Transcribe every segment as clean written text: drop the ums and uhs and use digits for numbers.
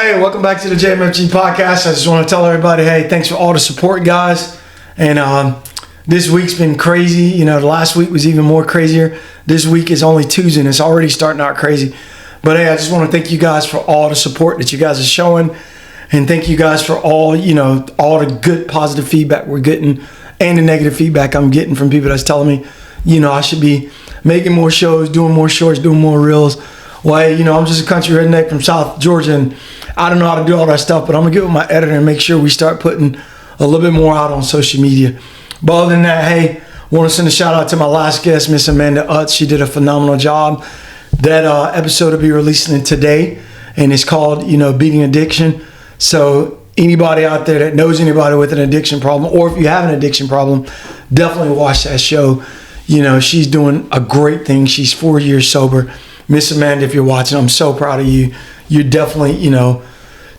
Hey, welcome back to the JMFG podcast. I just want to tell everybody, hey, thanks for all the support, guys. And this week's been crazy. You know, the last week was even more crazier. This week is only Tuesday, and it's already starting out crazy. But hey, I just want to thank you guys for all the support that you guys are showing. And thank you guys for all, all the good positive feedback we're getting and the negative feedback I'm getting from people that's telling me, I should be making more shows, doing more shorts, doing more reels. Well, hey, I'm just a country redneck from South Georgia, and I don't know how to do all that stuff, but I'm going to get with my editor and make sure we start putting a little bit more out on social media. But other than that, hey, want to send a shout out to my last guest, Miss Amanda Utz. She did a phenomenal job. That episode will be releasing today, and it's called, Beating Addiction. So anybody out there that knows anybody with an addiction problem, or if you have an addiction problem, definitely watch that show. She's doing a great thing. She's 4 years sober. Miss Amanda, if you're watching, I'm so proud of you. You definitely,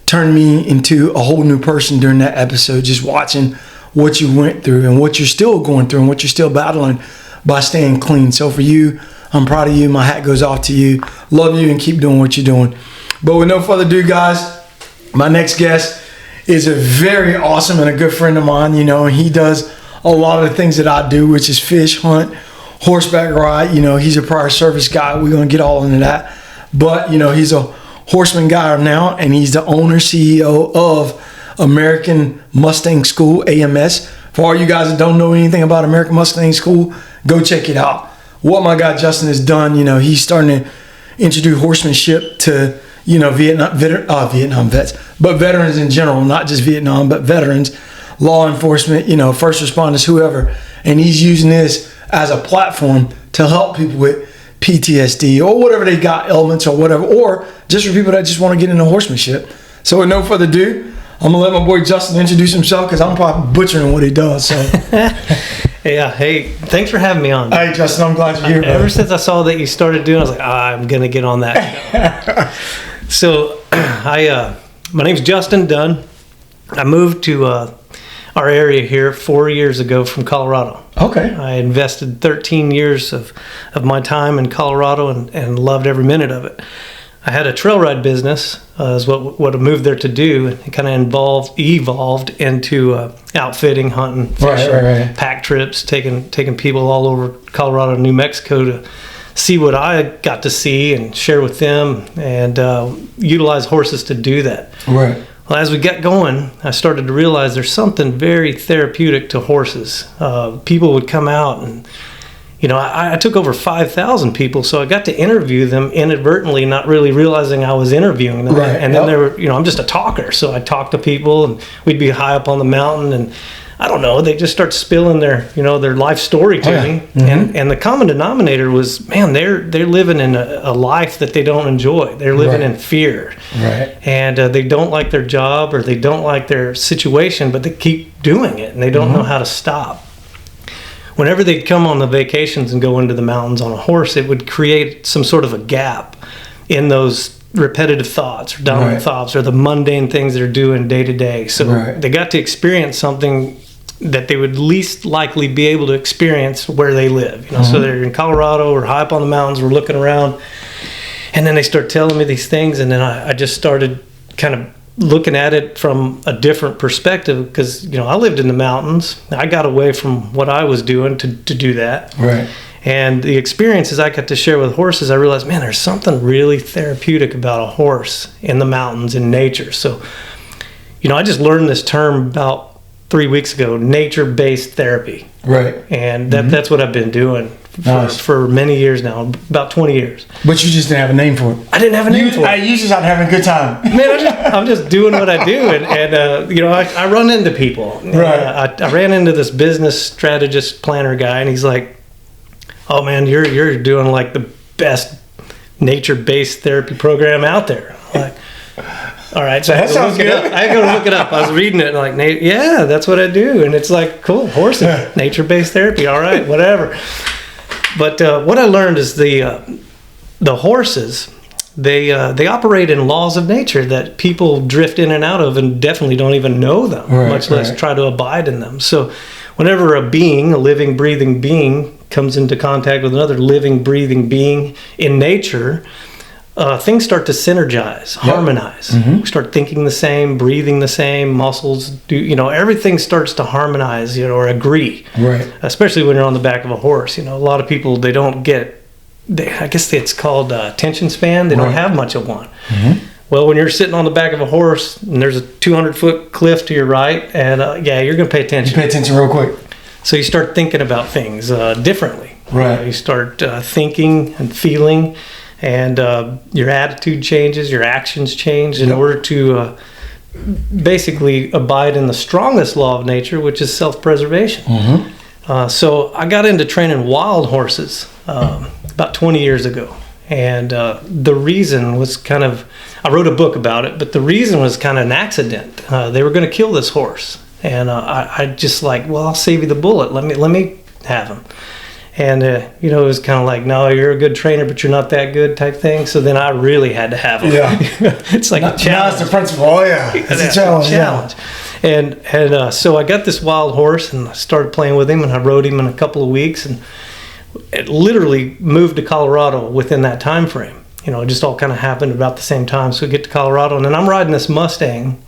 turned me into a whole new person during that episode, just watching what you went through and what you're still going through and what you're still battling by staying clean. So for you, I'm proud of you. My hat goes off to you. Love you and keep doing what you're doing. But with no further ado, guys, my next guest is a very awesome and a good friend of mine, and he does a lot of the things that I do, which is fish, hunt, horseback ride. He's a prior service guy. We're going to get all into that. But, he's a horseman guy now, and he's the owner, CEO of American Mustang School, AMS. For all you guys that don't know anything about American Mustang School, go check it out. What my guy Justin has done, he's starting to introduce horsemanship to, Vietnam vets, but veterans in general, not just Vietnam, but veterans, law enforcement, first responders, whoever. And he's using this as a platform to help people with PTSD or whatever they got, ailments or whatever, or just for people that just want to get into horsemanship. So with no further ado, I'm going to let my boy Justin introduce himself because I'm probably butchering what he does. So. Yeah, hey, thanks for having me on. Hey, Justin, I'm glad you're here. Ever since I saw that you started doing, I was like, I'm going to get on that show. So, my name's Justin Dunn. I moved to our area here 4 years ago from Colorado. Okay. I invested 13 years of my time in Colorado and loved every minute of it. I had a trail ride business, is what I moved there to do. It kind of evolved into outfitting, hunting, fishing, right. pack trips, taking people all over Colorado and New Mexico to see what I got to see and share with them, and utilize horses to do that. Right. Well, as we got going, I started to realize there's something very therapeutic to horses. People would come out and, I took over 5,000 people, so I got to interview them inadvertently, not really realizing I was interviewing them. Right. And then they were, I'm just a talker, so I talk to people, and we'd be high up on the mountain, and I don't know, they just start spilling their life story to me. Mm-hmm. And the common denominator was, man, they're living in a life that they don't enjoy. They're living in fear. Right. And they don't like their job or they don't like their situation, but they keep doing it, and they don't know how to stop. Whenever they'd come on the vacations and go into the mountains on a horse, it would create some sort of a gap in those repetitive thoughts or dominant thoughts or the mundane things they're doing day to day. So they got to experience something that they would least likely be able to experience where they live. So they're in Colorado or high up on the mountains, we're looking around, and then they start telling me these things, and then I just started kind of looking at it from a different perspective because, I lived in the mountains. I got away from what I was doing to do that. Right. And the experiences I got to share with horses, I realized, man, there's something really therapeutic about a horse in the mountains, in nature. So, I just learned this term about 3 weeks ago, nature-based therapy. Right. And that's what I've been doing for many years now, about 20 years. But you just didn't have a name for it. I didn't have a name for it. You just out having a good time. Man, I'm just doing what I do. And I run into people. Right. I ran into this business strategist planner guy, and he's like, oh, man, you're doing like the best nature-based therapy program out there. I'm like, all right, so that sounds good. I go look it up. I was reading it and like, yeah, that's what I do. And it's like, cool, horses, nature-based therapy. All right, whatever. But what I learned is the horses, they operate in laws of nature that people drift in and out of and definitely don't even know them, much less try to abide in them. So whenever a living, breathing being comes into contact with another living, breathing being in nature, things start to synergize, harmonize. We start thinking the same, breathing the same, muscles do, everything starts to harmonize, or agree. Right. Especially when you're on the back of a horse. A lot of people, they don't get, I guess it's called attention span. They don't have much of one. Well, when you're sitting on the back of a horse and there's a 200-foot cliff to your right, and you're going to pay attention. You pay attention real quick. So you start thinking about things differently. Right. You start thinking and feeling, and your attitude changes, your actions change in order to basically abide in the strongest law of nature, which is self-preservation. So I got into training wild horses about 20 years ago. And the reason was I wrote a book about it, but the reason was kind of an accident. They were going to kill this horse. And I just I'll save you the bullet. Let me have him. And, it was kind of like, no, you're a good trainer, but you're not that good type thing. So then I really had to have him. Yeah. It's like a challenge. Now it's the principle. Oh, yeah. It's a challenge. And so I got this wild horse, and I started playing with him, and I rode him in a couple of weeks, and it literally moved to Colorado within that time frame. It just all kind of happened about the same time. So we get to Colorado, and then I'm riding this Mustang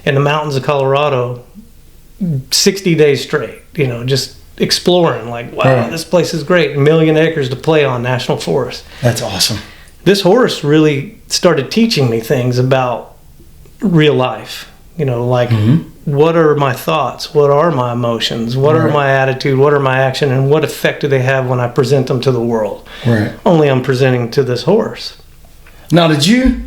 in the mountains of Colorado 60 days straight, just exploring, wow, this place is great. 1 million acres to play on, national forest. That's awesome. This horse really started teaching me things about real life, what are my thoughts? What are my emotions? What are my attitude? What are my action? And what effect do they have when I present them to the world? Right. Only I'm presenting to this horse. Now, did you,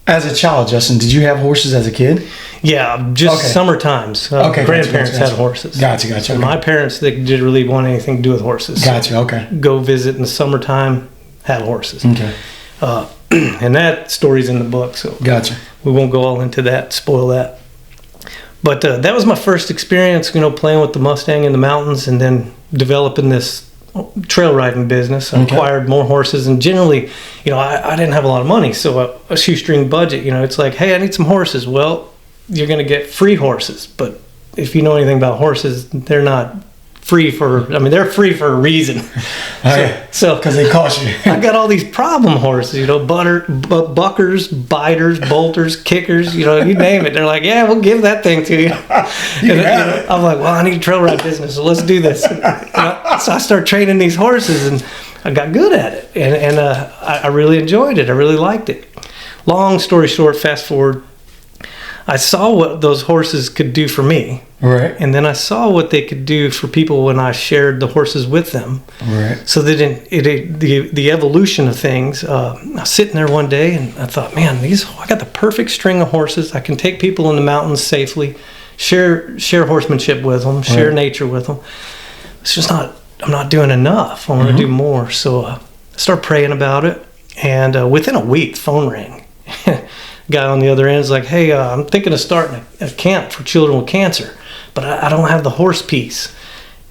as a child, Justin, did you have horses as a kid? Yeah, just summer times. Grandparents had horses. Gotcha. Okay. My parents, they didn't really want anything to do with horses. Gotcha, okay. Go visit in the summertime, have horses. Okay. And that story's in the book, so gotcha. We won't go all into that, spoil that. But that was my first experience, playing with the Mustang in the mountains, and then developing this trail riding business. I acquired more horses, and generally, I didn't have a lot of money, so a shoestring budget. It's like, hey, I need some horses. Well, you're going to get free horses, but if you know anything about horses, they're not free they're free for a reason. So because they cost you. I got all these problem horses, buckers, biters, bolters, kickers, you name it. They're like, yeah, we'll give that thing to you. I'm like, well, I need a trail ride business, so let's do this. So I started training these horses, and I got good at it, and I really enjoyed it. I really liked it. Long story short, fast forward, I saw what those horses could do for me. Right. And then I saw what they could do for people when I shared the horses with them. Right. So that the evolution of things, I was sitting there one day and I thought, man, I got the perfect string of horses. I can take people in the mountains safely, share horsemanship with them, share nature with them. It's just I'm not doing enough. I want to do more. So I started praying about it. And within a week, the phone rang. Guy on the other end is like, hey, I'm thinking of starting a camp for children with cancer, but I don't have the horse piece.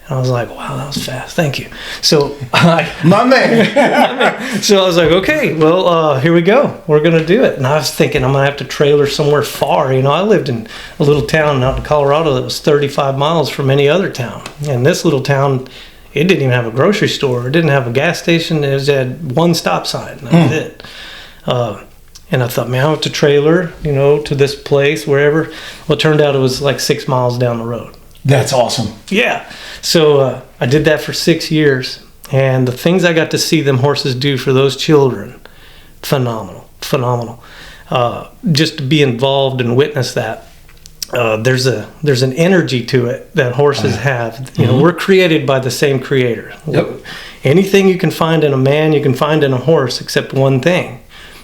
And I was like, wow, that was fast. Thank you. So my man. So I was like, okay, well, here we go. We're going to do it. And I was thinking I'm going to have to trailer somewhere far. I lived in a little town out in Colorado that was 35 miles from any other town. And this little town, it didn't even have a grocery store. It didn't have a gas station. It had one stop sign. That was it. And I thought, man, I have to trailer, to this place, wherever. Well, it turned out it was like 6 miles down the road. That's awesome. Yeah. So I did that for 6 years. And the things I got to see them horses do for those children, phenomenal. Just to be involved and witness that. There's an energy to it that horses have. We're created by the same creator. Yep. Anything you can find in a man, you can find in a horse, except one thing.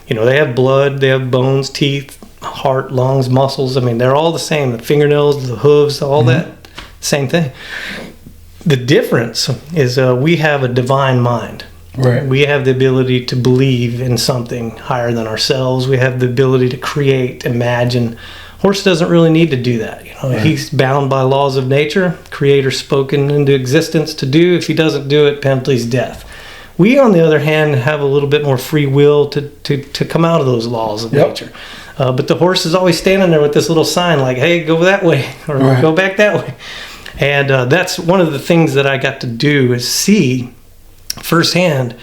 They have blood, they have bones, teeth, heart, lungs, muscles. They're all the same. The fingernails, the hooves, all that, same thing. The difference is we have a divine mind. Right. We have the ability to believe in something higher than ourselves. We have the ability to create, imagine. Horse doesn't really need to do that. He's bound by laws of nature. Creator spoken into existence to do. If he doesn't do it, penalty's death. We, on the other hand, have a little bit more free will to come out of those laws of nature. But the horse is always standing there with this little sign like, hey, go that way, or go back that way. And that's one of the things that I got to do is see firsthand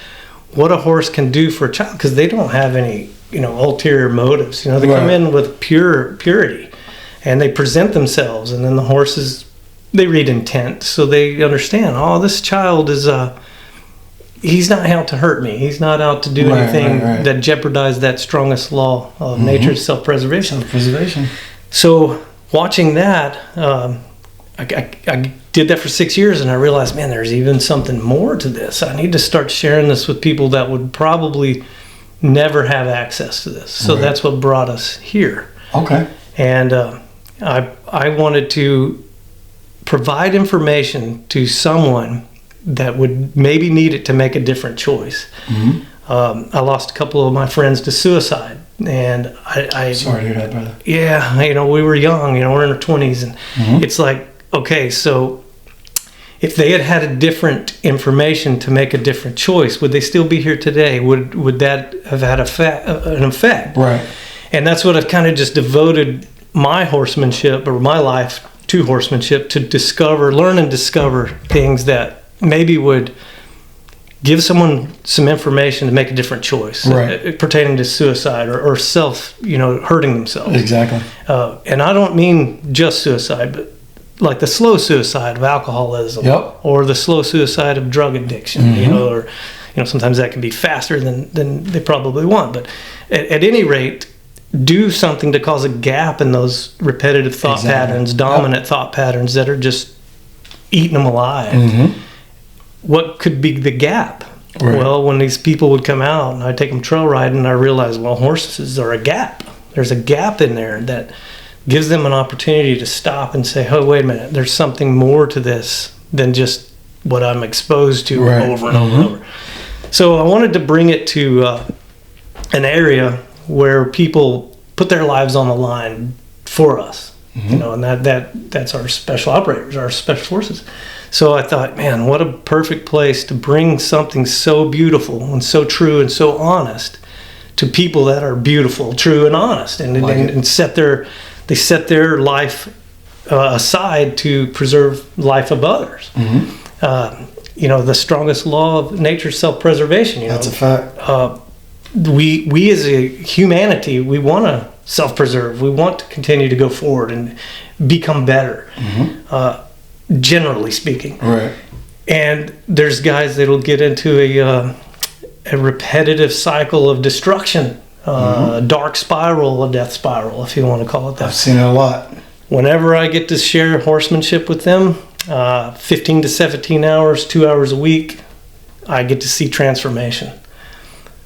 what a horse can do for a child, because they don't have any, ulterior motives. They come in with purity, and they present themselves, and then the horses, they read intent, so they understand, oh, this child is he's not out to hurt me. He's not out to do anything that jeopardizes that strongest law of nature's self-preservation. Self-preservation. So watching that, I did that for 6 years, and I realized, man, there's even something more to this. I need to start sharing this with people that would probably never have access to this. So that's what brought us here. Okay. And I wanted to provide information to someone that would maybe need it to make a different choice. I lost a couple of my friends to suicide, and I sorry to hear that, brother. Yeah, we were young, we're in our 20s, and it's like, okay, so if they had a different information to make a different choice, would they still be here today? Would that have had an effect? Right. And that's what I've kind of just devoted my horsemanship, or my life, to horsemanship, to learn and discover things that maybe would give someone some information to make a different choice pertaining to suicide or self, hurting themselves. Exactly. And I don't mean just suicide, but like the slow suicide of alcoholism, or the slow suicide of drug addiction, or sometimes that can be faster than they probably want. But at any rate, do something to cause a gap in those repetitive thought patterns, dominant thought patterns that are just eating them alive. What could be the gap? Right. Well, when these people would come out and I'd take them trail riding, and I realized, well, horses are a gap. There's a gap in there that gives them an opportunity to stop and say, oh, wait a minute, there's something more to this than just what I'm exposed to over and over and over. So I wanted to bring it to an area where people put their lives on the line for us, and that's our special operators, our special forces. So I thought, man, what a perfect place to bring something so beautiful and so true and so honest to people that are beautiful, true, and honest, and set their life aside to preserve life of others. The strongest law of nature's self-preservation. That's a fact. We as a humanity, we want to self-preserve. We want to continue to go forward and become better. Generally speaking, right? And there's guys that'll get into a repetitive cycle of destruction, dark spiral, a death spiral, if you want to call it that. I've seen it a lot. Whenever I get to share horsemanship with them, 15 to 17 hours, 2 hours a week, I get to see transformation.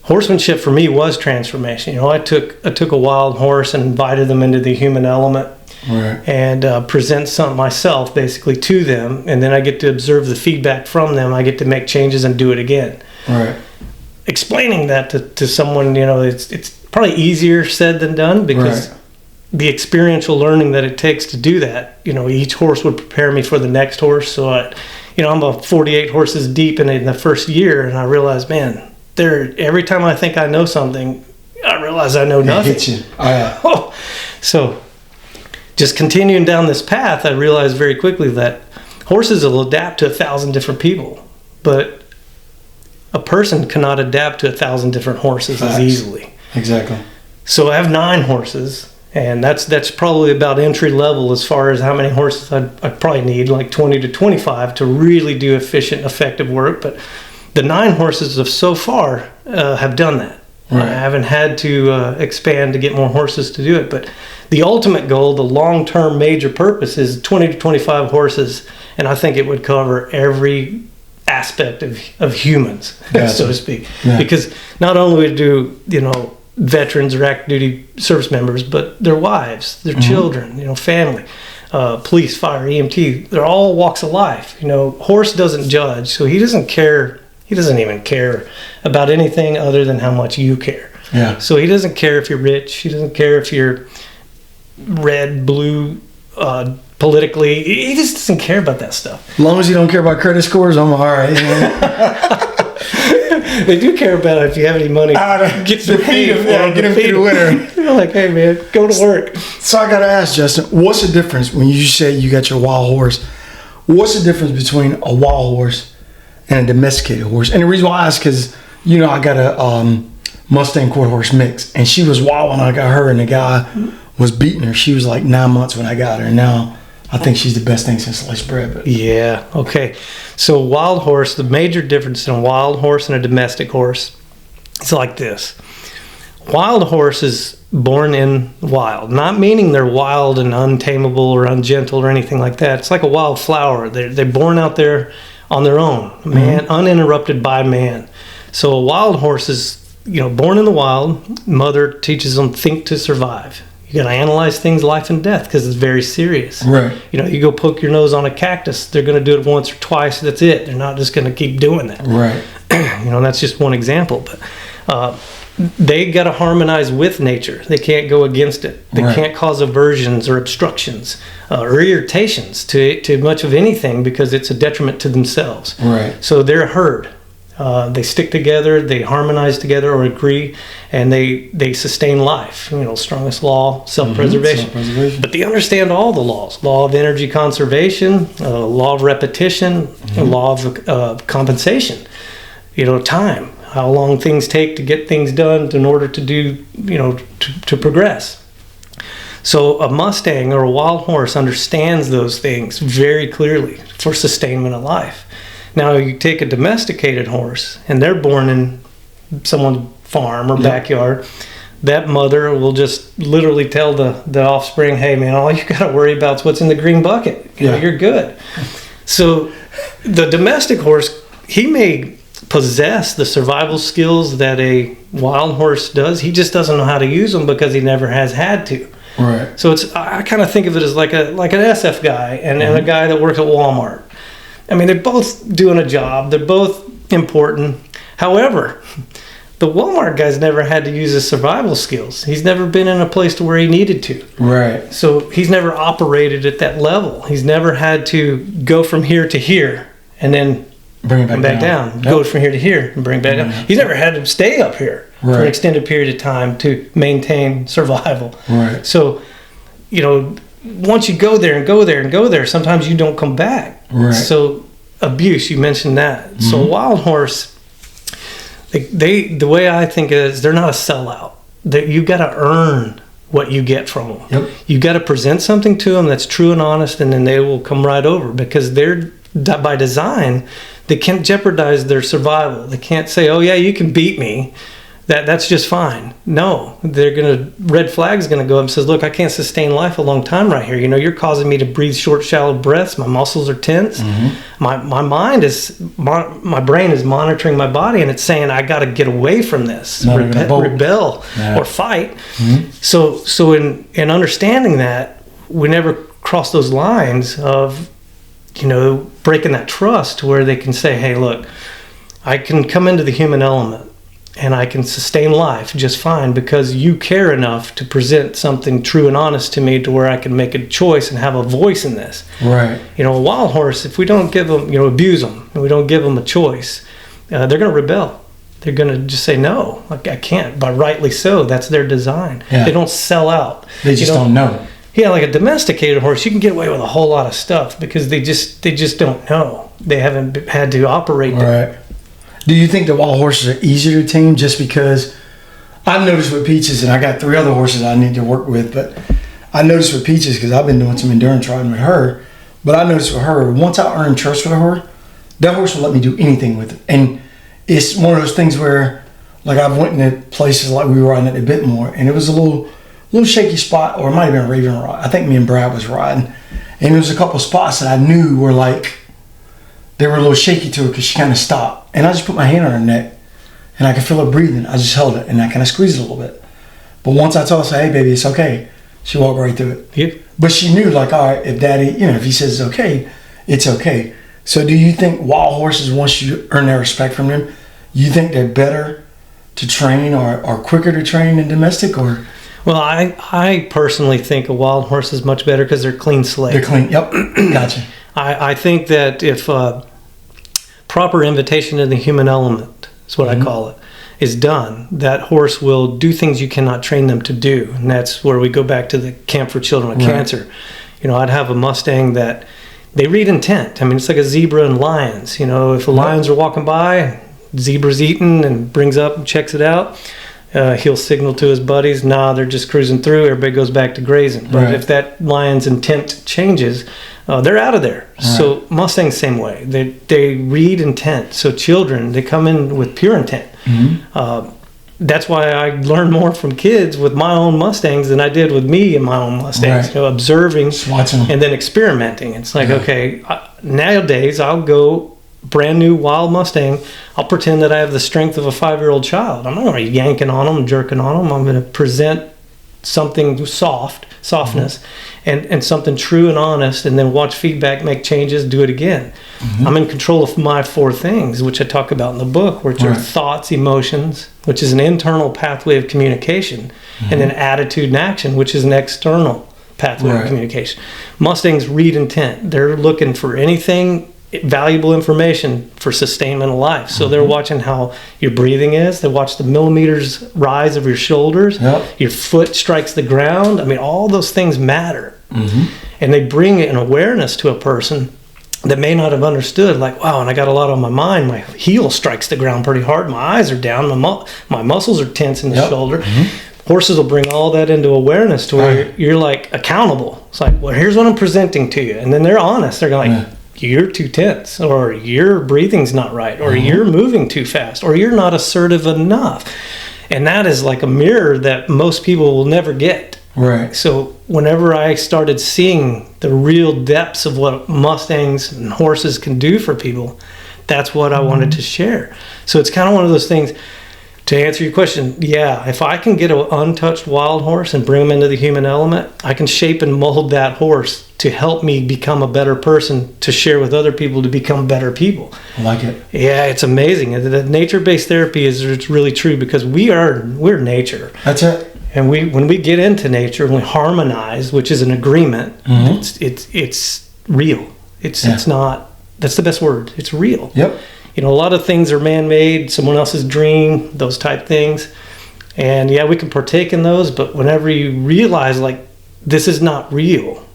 Horsemanship for me was transformation. I took a wild horse and invited them into the human element. And present something myself basically to them, and then I get to observe the feedback from them. I get to make changes and do it again. Explaining that to someone, it's probably easier said than done, because the experiential learning that it takes to do that, each horse would prepare me for the next horse. So I'm about 48 horses deep in the first year, and I realized, man, every time I think I know something, I realize I know nothing. It hits you. So just continuing down this path, I realized very quickly that horses will adapt to 1,000 different people, but a person cannot adapt to 1,000 different horses as easily. Exactly. So I have 9 horses, and that's probably about entry level as far as how many horses I'd probably need, like 20 to 25 to really do efficient, effective work. But the 9 horses of so far have done that. I haven't had to expand to get more horses to do it, but the ultimate goal, the long-term major purpose, is 20 to 25 horses, and I think it would cover every aspect of humans, so to speak. Because not only do veterans or active duty service members, but their wives, their children, family, police, fire, EMT, they're all walks of life. Horse doesn't judge, so he doesn't care. He doesn't even care about anything other than how much you care. So he doesn't care if you're rich. He doesn't care if you're red, blue, politically. He just doesn't care about that stuff. As long as you don't care about credit scores, I'm all right. They do care about it if you have any money. Get them through the winter. You're like, hey man, go to work. So I got to ask, Justin, what's the difference when you say you got your wild horse? What's the difference between a wild horse and a domesticated horse? And the reason why I ask is, I got a Mustang quarter horse mix, and she was wild when I got her, and the guy was beating her. She was like 9 months when I got her, and now I think she's the best thing since sliced bread. But. Yeah. Okay. So wild horse, the major difference in a wild horse and a domestic horse, it's like this. Wild horse is born in wild, not meaning they're wild and untamable or ungentle or anything like that. It's like a wild flower. They're born out there on their own, man, uninterrupted by man. So a wild horse is, born in the wild. Mother teaches them think to survive. You got to analyze things, life and death, because it's very serious. Right. You go poke your nose on a cactus, they're going to do it once or twice. That's it. They're not just going to keep doing that. Right. That's just one example. But they got to harmonize with nature. They can't go against it. They can't cause aversions or obstructions or irritations to much of anything because it's a detriment to themselves. Right. So they're a herd. They stick together, they harmonize together or agree, and they sustain life. Strongest law, self-preservation. But they understand all the laws. Law of energy conservation, law of repetition, and law of compensation. Time. How long things take to get things done in order to do, to progress. So a Mustang or a wild horse understands those things very clearly for sustainment of life. Now you take a domesticated horse and they're born in someone's farm or backyard. That mother will just literally tell the offspring, hey man, all you got to worry about is what's in the green bucket. You're good. So the domestic horse, he may possess the survival skills that a wild horse does. He just doesn't know how to use them because he never has had to. Right. So I kind of think of it as like an SF guy and a guy that works at Walmart. I mean, they're both doing a job. They're both important. However, the Walmart guy's never had to use his survival skills. He's never been in a place to where he needed to. Right. So he's never operated at that level. He's never had to go from here to here and then bring it back down. Yep. Go from here to here and bring it back down. He's never had to stay up here for an extended period of time to maintain survival. Right. So, once you go there and go there and go there, sometimes you don't come back. Right. So abuse, you mentioned that. So a wild horse, the way I think it is, they're not a sellout. You got to earn what you get from them. Yep. You got to present something to them that's true and honest, and then they will come right over because they're by design. They can't jeopardize their survival. They can't say, "Oh yeah, you can beat me." That's just fine. No, red flag's gonna go up and says, look, I can't sustain life a long time right here. You're causing me to breathe short, shallow breaths. My muscles are tense. My mind my brain is monitoring my body and it's saying, I got to get away from this, rebel or fight. So in understanding that, we never cross those lines of, breaking that trust where they can say, hey, look, I can come into the human element and I can sustain life just fine because you care enough to present something true and honest to me to where I can make a choice and have a voice in this. Right. A wild horse, if we don't give them, abuse them, and we don't give them a choice, they're going to rebel. They're going to just say, no, I can't, but rightly so. That's their design. Yeah. They don't sell out. They just don't know. Yeah, like a domesticated horse, you can get away with a whole lot of stuff because they just don't know. They haven't had to operate that. Right. Do you think the wild horses are easier to tame just because I've noticed with Peaches, and I got 3 other horses I need to work with, but I noticed with Peaches because I've been doing some endurance riding with her, but I noticed with her, once I earn trust with her, that horse will let me do anything with it. And it's one of those things where, like I've went into places like we were riding at the Bitmore, and it was a little shaky spot, or it might have been a Raven ride. I think me and Brad was riding, and there was a couple spots that I knew were like, they were a little shaky to her because she kind of stopped. And I just put my hand on her neck and I could feel her breathing. I just held it and I kind of squeezed it a little bit. But once I told her, hey, baby, it's okay, she walked right through it. Yep. But she knew, like, all right, if daddy, if he says it's okay, it's okay. So do you think wild horses, once you earn their respect from them, you think they're better to train or quicker to train than domestic? Or? Well, I personally think a wild horse is much better because they're clean slate. They're clean, yep, gotcha. I think that if proper invitation to the human element, is what I call it, is done, that horse will do things you cannot train them to do. And that's where we go back to the Camp for Children with Cancer. I'd have a Mustang that they read intent. I mean, it's like a zebra and lions. If the lions are walking by, zebra's eating and brings up and checks it out, he'll signal to his buddies, nah, they're just cruising through, everybody goes back to grazing. But if that lion's intent changes, they're out of there. Right. So Mustangs, same way. They read intent. So children, they come in with pure intent. Mm-hmm. That's why I learn more from kids with my own Mustangs than I did with me and my own Mustangs. Right. Observing and then experimenting. It's like, okay, nowadays I'll go brand new wild Mustang. I'll pretend that I have the strength of a 5-year-old child. I'm not going to be yanking on them, jerking on them. I'm going to present something softness, and something true and honest, and then watch feedback, make changes, do it again. Mm-hmm. I'm in control of my 4 things, which I talk about in the book, which are thoughts, emotions, which is an internal pathway of communication, and then attitude and action, which is an external pathway of communication. Mustangs read intent. They're looking for anything, valuable information for sustainment of life. So they're watching how your breathing is. They watch the millimeters rise of your shoulders. Yep. Your foot strikes the ground. I mean, all those things matter. Mm-hmm. And they bring an awareness to a person that may not have understood, like, wow, and I got a lot on my mind. My heel strikes the ground pretty hard. My eyes are down. My muscles are tense in the shoulder. Mm-hmm. Horses will bring all that into awareness to where you're like accountable. It's like, well, here's what I'm presenting to you. And then they're honest. They're like, you're too tense, or your breathing's not right, or you're moving too fast, or you're not assertive enough. And that is like a mirror that most people will never get. Right. So whenever I started seeing the real depths of what Mustangs and horses can do for people, that's what I wanted to share. So it's kind of one of those things. To answer your question, yeah, if I can get an untouched wild horse and bring him into the human element, I can shape and mold that horse to help me become a better person, to share with other people, to become better people. I like it. Yeah, it's amazing. The nature-based therapy it's really true, because we're nature. That's it. And when we get into nature, when we harmonize, which is an agreement, it's real. It's not. That's the best word. It's real. Yep. You know, a lot of things are man-made, someone else's dream, those type things. And yeah, we can partake in those, but whenever you realize, like, this is not real,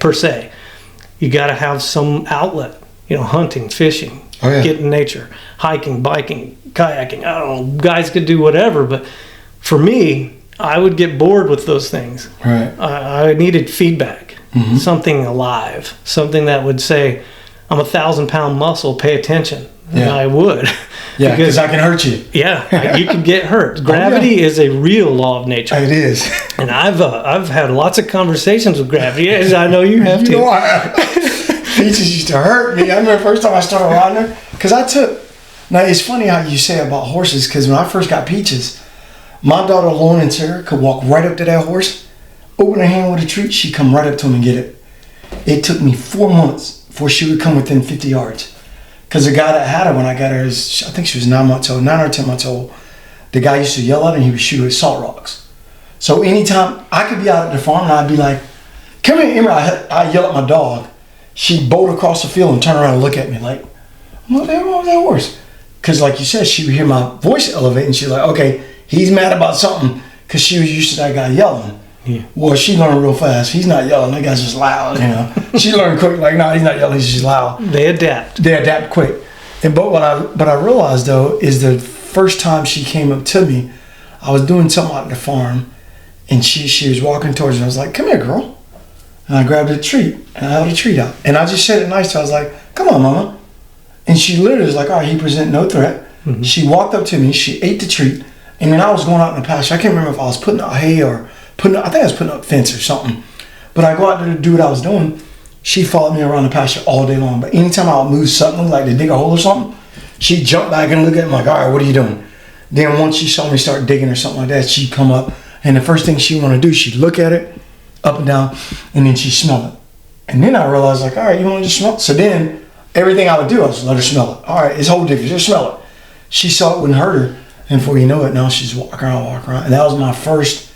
per se, you got to have some outlet, you know, hunting, fishing, get in nature, hiking, biking, kayaking. I don't know, guys could do whatever, but for me, I would get bored with those things. Right. I needed feedback, something alive, something that would say, I'm 1,000-pound muscle, pay attention. Yeah. And I would. Yeah, because I can hurt you. Yeah, you can get hurt. Gravity is a real law of nature. It is. And I've had lots of conversations with gravity, as I know you have too. Peaches used to hurt me. I remember the first time I started riding her, because now it's funny how you say about horses, because when I first got Peaches, my daughter Lauren and Sarah could walk right up to that horse, open her hand with a treat, she'd come right up to him and get it. It took me 4 months before she would come within 50 yards. Because the guy that had her when I got her, I think she was 9 or 10 months old, the guy used to yell at her and he would shoot her with salt rocks. So anytime I could be out at the farm and I'd be like, come here, Emma, I yell at my dog. She'd bolt across the field and turn around and look at me like, what the hell wrong with that horse? Because like you said, she would hear my voice elevate and she's like, okay, he's mad about something, because she was used to that guy yelling. Yeah. Well, she learned real fast. He's not yelling. That guy's just loud, you know. She learned quick. Like, no, he's not yelling. He's just loud. They adapt. They adapt quick. But what I realized though is the first time she came up to me, I was doing something out at the farm, and she was walking towards me. I was like, "Come here, girl." And I grabbed a treat and I held a treat out, and I just said it nice. So I was like, "Come on, mama." And she literally was like, "All right, he present no threat." Mm-hmm. She walked up to me. She ate the treat, and then I was going out in the pasture. I can't remember if I was putting out hay or I think I was putting up fence or something. But I go out there to do what I was doing. She followed me around the pasture all day long. But anytime I would move something, like to dig a hole or something, she'd jump back and look at me like, all right, what are you doing? Then once she saw me start digging or something like that, she'd come up. And the first thing she'd want to do, she'd look at it, up and down, and then she'd smell it. And then I realized, like, all right, you want to just smell it? So then everything I would do, I was let her smell it. All right, it's whole different. Just smell it. She saw it wouldn't hurt her. And before you know it, now she's walking around. And that was my first,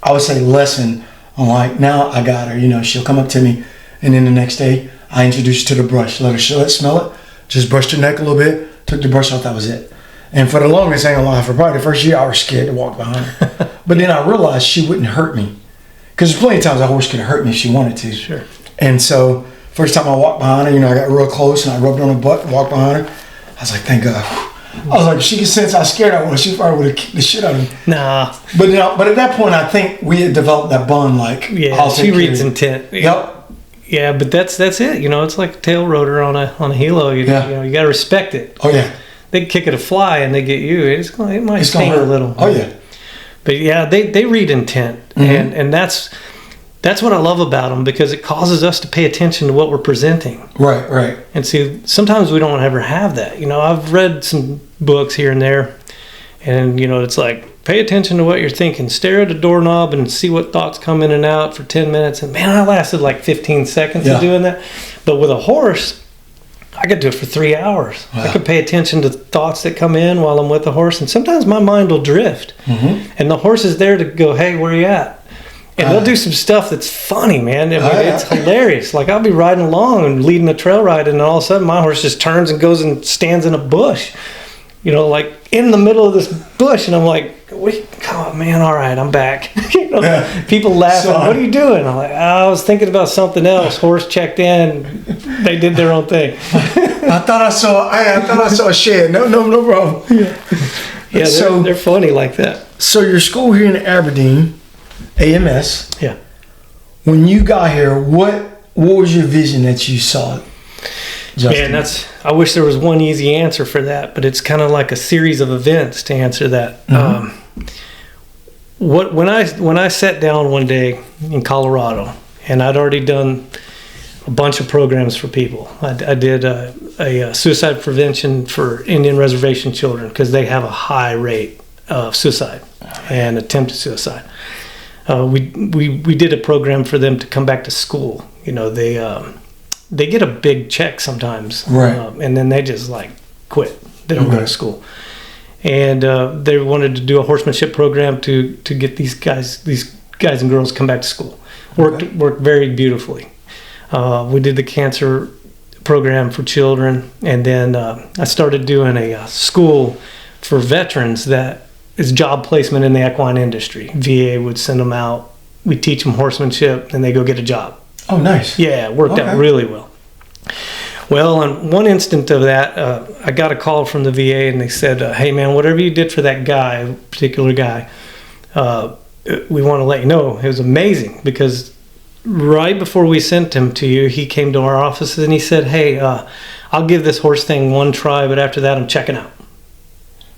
I would say, lesson on, like, now I got her. You know, she'll come up to me, and then the next day I introduced her to the brush. Let her smell it. Just brushed her neck a little bit. Took the brush off. That was it. And for the longest, I ain't gonna lie, for probably the first year, I was scared to walk behind her. But then I realized she wouldn't hurt me, because there's plenty of times a horse could hurt me if she wanted to. Sure. And so first time I walked behind her, you know, I got real close and I rubbed on her butt and walked behind her. I was like, thank God. I was like, if she could sense how scared I was, she probably would have kicked the shit out of me. Nah. But but at that point, I think we had developed that bond. Like, yeah, she reads intent. Yep. Yeah, but that's it. You know, it's like a tail rotor on a helo. You know, you got to respect it. Oh yeah. They kick it a fly and they get you. It might sting a little. Oh yeah. But yeah, they read intent, and that's what I love about them, because it causes us to pay attention to what we're presenting. Right. And see, sometimes we don't ever have that. You know, I've read some books here and there, and you know, it's like, pay attention to what you're thinking. Stare at a doorknob and see what thoughts come in and out for 10 minutes. And man, I lasted like 15 seconds of doing that. But with a horse, I could do it for 3 hours. Wow. I could pay attention to thoughts that come in while I'm with the horse. And sometimes my mind will drift. And the horse is there to go, hey, where you at? And they'll do some stuff that's funny, man. I mean, it's hilarious. Like, I'll be riding along and leading a trail ride, and all of a sudden my horse just turns and goes and stands in a bush. You know, like in the middle of this bush, and I'm like, come on, man, all right, I'm back. You know, people laughing, what are you doing? I'm like, I was thinking about something else. Horse checked in, they did their own thing. I thought I saw a shed. No problem. Yeah, they're funny like that. So your school here in Aberdeen, AMS. Yeah. When you got here, what was your vision that you saw? Justin? Man, I wish there was one easy answer for that, but it's kind of like a series of events to answer that. When I sat down one day in Colorado, and I'd already done a bunch of programs for people. I did a suicide prevention for Indian reservation children, because they have a high rate of suicide and attempted suicide. We did a program for them to come back to school. You know, they get a big check sometimes, right? And then they just like quit. They don't go to school. And they wanted to do a horsemanship program to get these guys and girls come back to school. Worked very beautifully. We did the cancer program for children, and then I started doing a school for veterans that is job placement in the equine industry. VA would send them out. We teach them horsemanship, and they go get a job. Oh, nice. Yeah, it worked out really well. Well, on one instant of that, I got a call from the VA, and they said, hey, man, whatever you did for that guy, particular guy, we want to let you know. It was amazing, because right before we sent him to you, he came to our offices, and he said, hey, I'll give this horse thing one try, but after that, I'm checking out.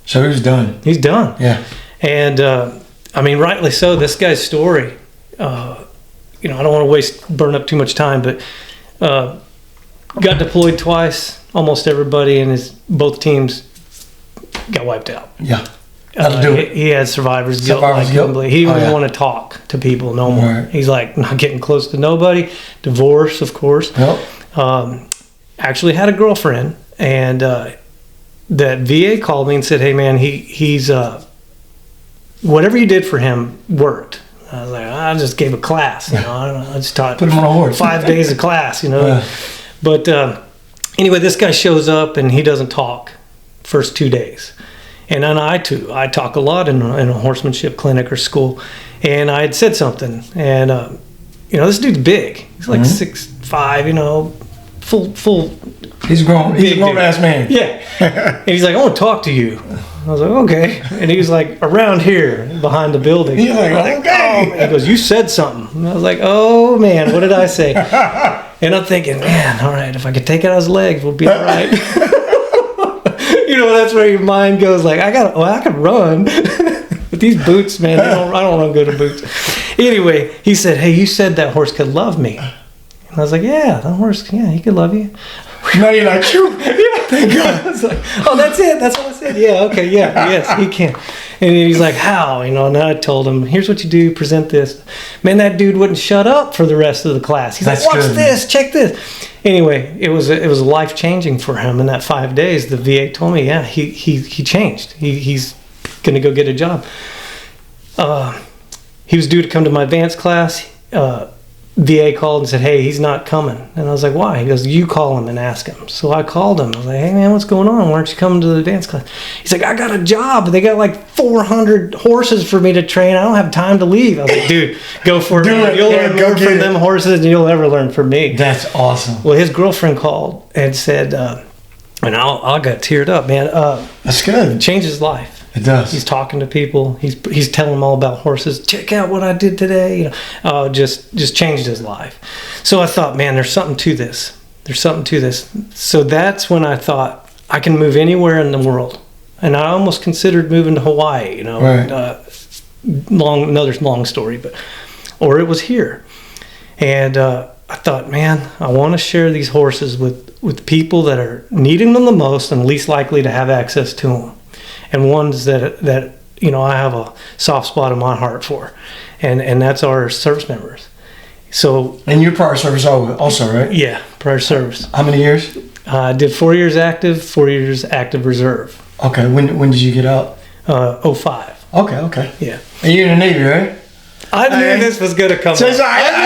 So he was done. He's done. Yeah. And, I mean, rightly so. This guy's story, you know, I don't want to burn up too much time, but got deployed twice. Almost everybody in both teams got wiped out. Yeah. That'll do it. He had survivor's guilt. He didn't want to talk to people no more. Right. He's like, not getting close to nobody. Divorce, of course. Yep. Actually had a girlfriend, and that VA called me and said, hey, man, he's whatever you did for him worked. I was like, I just gave a class, you know. I just taught, put him on a horse. 5 days of class, you know. But anyway, this guy shows up, and he doesn't talk first 2 days. And then I talk a lot in a horsemanship clinic or school. And I had said something, and you know, this dude's big. He's like 6'5", you know, full. He's a grown ass man. Yeah. And he's like, I want to talk to you. I was like, okay. And he was like, around here, behind the building. He's like, okay. Oh. He goes, you said something. And I was like, oh, man, what did I say? And I'm thinking, man, all right, if I could take out his legs, we'll be all right. You know, that's where your mind goes, like, I could run. But these boots, man, I don't run good in boots. Anyway, he said, hey, you said that horse could love me. And I was like, yeah, that horse, yeah, he could love you. Now you're like, thank God. I was like, oh, that's it. That's what I said. Yeah, okay, yeah, yes, he can. And he's like, how? You know, and I told him, here's what you do, present this. Man, that dude wouldn't shut up for the rest of the class. He's like, watch this, check this. Anyway, it was life-changing for him in that 5 days. The VA told me, yeah, he changed. He's going to go get a job. He was due to come to my advanced class. VA called and said, hey, he's not coming. And I was like, why? He goes, you call him and ask him. So I called him. I was like, hey, man, what's going on? Why aren't you coming to the dance class? He's like, I got a job. They got like 400 horses for me to train. I don't have time to leave. I was like, dude, go for it. You'll learn more from them horses than you'll ever learn from me. That's awesome. Well, his girlfriend called and said, And I got teared up, man. That's good. It changed his life. It does. He's talking to people. He's telling them all about horses. Check out what I did today. You know, just changed his life. So I thought, man, there's something to this. There's something to this. So that's when I thought I can move anywhere in the world. And I almost considered moving to Hawaii. You know, Right. Another long story, or it was here. And I thought, man, I want to share these horses with people that are needing them the most and least likely to have access to them, and ones that you know I have a soft spot in my heart for, and that's our service members. So, and your prior service also, right? Yeah, prior service. How many years? I did 4 years active, 4 years active reserve. Okay. When did you get out? 05. Okay. Yeah. And you're in the Navy, right? I knew this was gonna come up. So I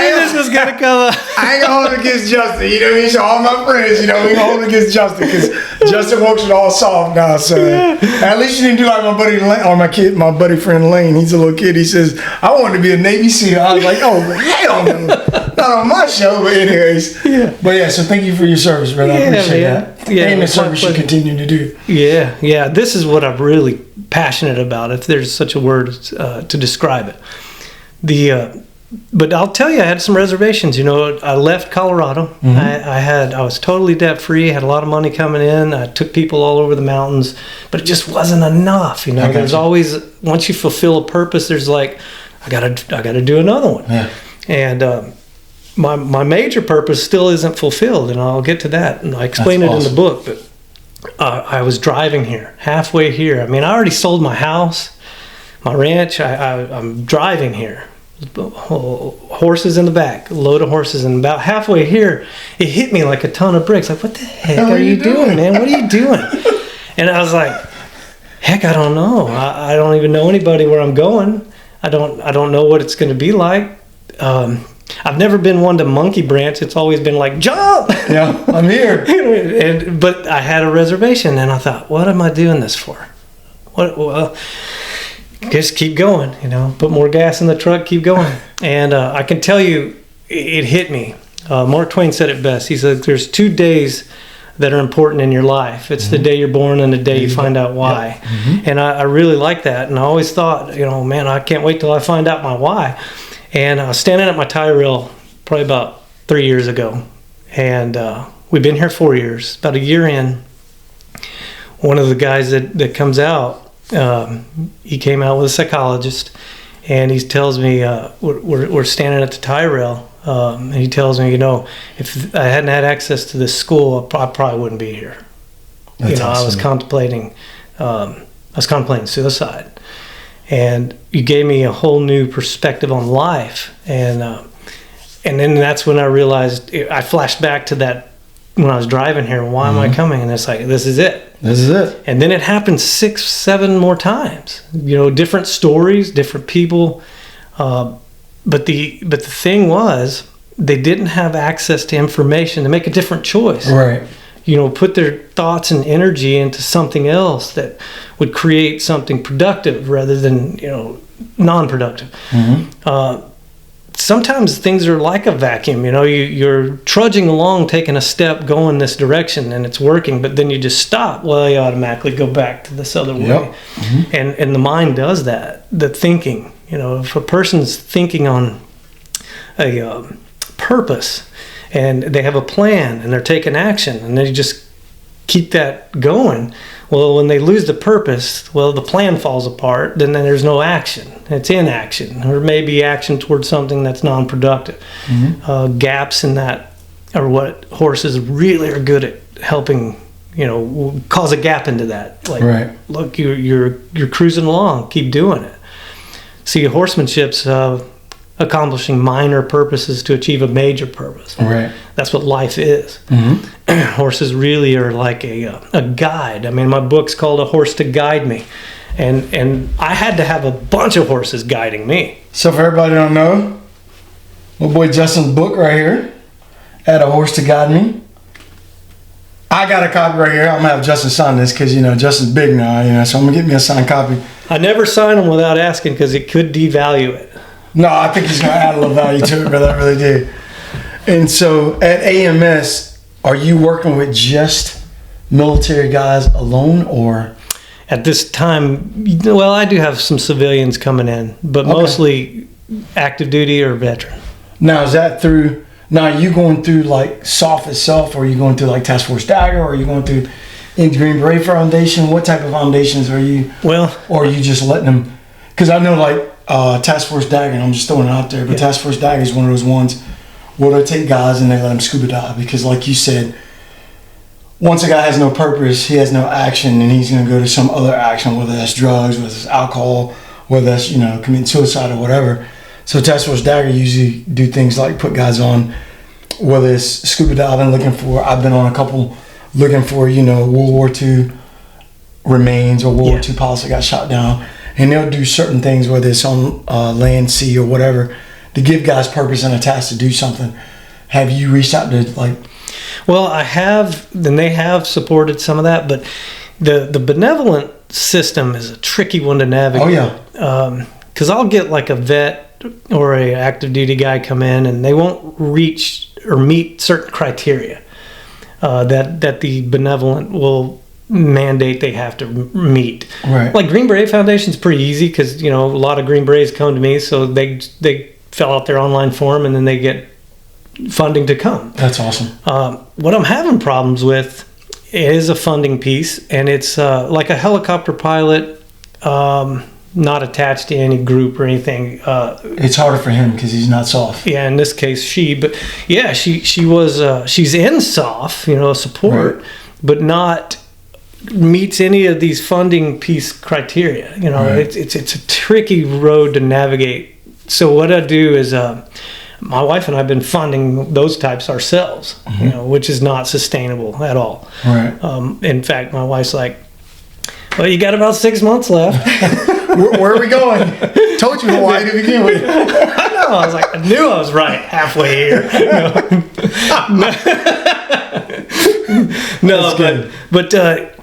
knew this was gonna come up. I ain't gonna hold against Justin. You know what I mean? So all my friends, you know, we hold against Justin because Justin works it all soft now. So at least you didn't do like my buddy Lane, or my buddy friend Lane. He's a little kid. He says, I wanted to be a Navy SEAL. I was like, oh, hell no. Not on my show, but anyways. Yeah. But yeah, so thank you for your service, brother. I appreciate that. Yeah, and the service you continue to do. Yeah. This is what I'm really passionate about, if there's such a word to describe it. But I'll tell you, I had some reservations. You know, I left Colorado. Mm-hmm. I was totally debt free. Had a lot of money coming in. I took people all over the mountains, but it just wasn't enough. You know, there's always, once you fulfill a purpose, there's like, I gotta do another one. Yeah. And my major purpose still isn't fulfilled, and I'll get to that. And I explain it in the book. But I was driving here, halfway here. I mean, I already sold my house, my ranch. I'm driving here. Horses in the back, a load of horses, and about halfway here, it hit me like a ton of bricks. Like, what the heck are you doing, man? What are you doing? And I was like, heck, I don't know. I don't even know anybody where I'm going. I don't know what it's going to be like. I've never been one to monkey branch. It's always been like, jump! Yeah, I'm here. But I had a reservation, and I thought, what am I doing this for? Well, just keep going, you know, put more gas in the truck, keep going. And I can tell you, it hit me. Mark Twain said it best. He said, there's 2 days that are important in your life. It's the day you're born and the day you find out why. Yep. Mm-hmm. And I really like that. And I always thought, you know, man, I can't wait till I find out my why. And I was standing at my tie rail probably about 3 years ago. And we've been here 4 years. About a year in, one of the guys that comes out, he came out with a psychologist, and he tells me, we're standing at the tie rail, and he tells me, you know, if I hadn't had access to this school, I probably wouldn't be here. That's awesome. I was contemplating suicide, and you gave me a whole new perspective on life, and then that's when I realized, I flashed back to that when I was driving here. Why am I coming? And it's like, this is it. And then it happened 6, 7 more times. You know, different stories, different people. But the thing was, they didn't have access to information to make a different choice. Right. You know, put their thoughts and energy into something else that would create something productive rather than, you know, non-productive. Mm-hmm. Sometimes things are like a vacuum. You know, you're trudging along, taking a step, going this direction, and it's working, but then you just stop. Well, you automatically go back to this other way. Mm-hmm. And the mind does that, the thinking. You know, if a person's thinking on a purpose, and they have a plan, and they're taking action, and they just keep that going, well, when they lose the purpose, well, the plan falls apart, then there's no action. It's inaction, or maybe action towards something that's non-productive. Mm-hmm. Gaps in that are what horses really are good at helping, you know, cause a gap into that. Like, right. Look, you're cruising along, keep doing it. See, horsemanship's accomplishing minor purposes to achieve a major purpose. Right. That's what life is. Mm-hmm. Horses really are like a guide. I mean, my book's called A Horse to Guide Me. And I had to have a bunch of horses guiding me. So for everybody who don't know, my boy Justin's book right here, Add a Horse to Guide Me. I got a copy right here. I'm going to have Justin sign this because, you know, Justin's big now, you know, so I'm going to get me a signed copy. I never sign them without asking because it could devalue it. No, I think he's going to add a little value to it, brother. I really do. And so at AMS, are you working with just military guys alone, or? At this time, well, I do have some civilians coming in, but mostly active duty or veteran. Now, is that through, now are you going through like SOF itself, or are you going through like Task Force Dagger, or are you going through in Green Beret Foundation? What type of foundations are you? Well, or are you just letting them? Because I know like Task Force Dagger, and I'm just throwing it out there, but Task Force Dagger is one of those ones where they take guys and they let them scuba dive, because like you said, once a guy has no purpose, he has no action, and he's going to go to some other action, whether that's drugs, whether it's alcohol, whether that's, committing suicide or whatever. So Task Force Dagger usually do things like put guys on, whether it's scuba diving, I've been on a couple looking for, World War II remains or World War II pilots that got shot down. And they'll do certain things, whether it's on land, sea, or whatever, to give guys purpose and a task to do something. Have you reached out to like... Well, I have, and they have supported some of that, but the benevolent system is a tricky one to navigate. Oh, yeah. Because I'll get like a vet or a active duty guy come in, and they won't reach or meet certain criteria that the benevolent will mandate they have to meet. Right. Like Green Beret Foundation's pretty easy because, a lot of Green Berets come to me, so they fill out their online form, and then they get funding to come. That's awesome. What I'm having problems with is a funding piece, and it's like a helicopter pilot, not attached to any group or anything. It's harder for him because he's not SOF. Yeah, in this case, she's in SOF, support, right. but not meets any of these funding piece criteria. Right. It's a tricky road to navigate. So what I do is, my wife and I have been funding those types ourselves, which is not sustainable at all. Right. In fact, my wife's like, well, you got about 6 months left. Where are we going? Told you Hawaii to begin with. I know. I was like, I knew I was right halfway here. No, but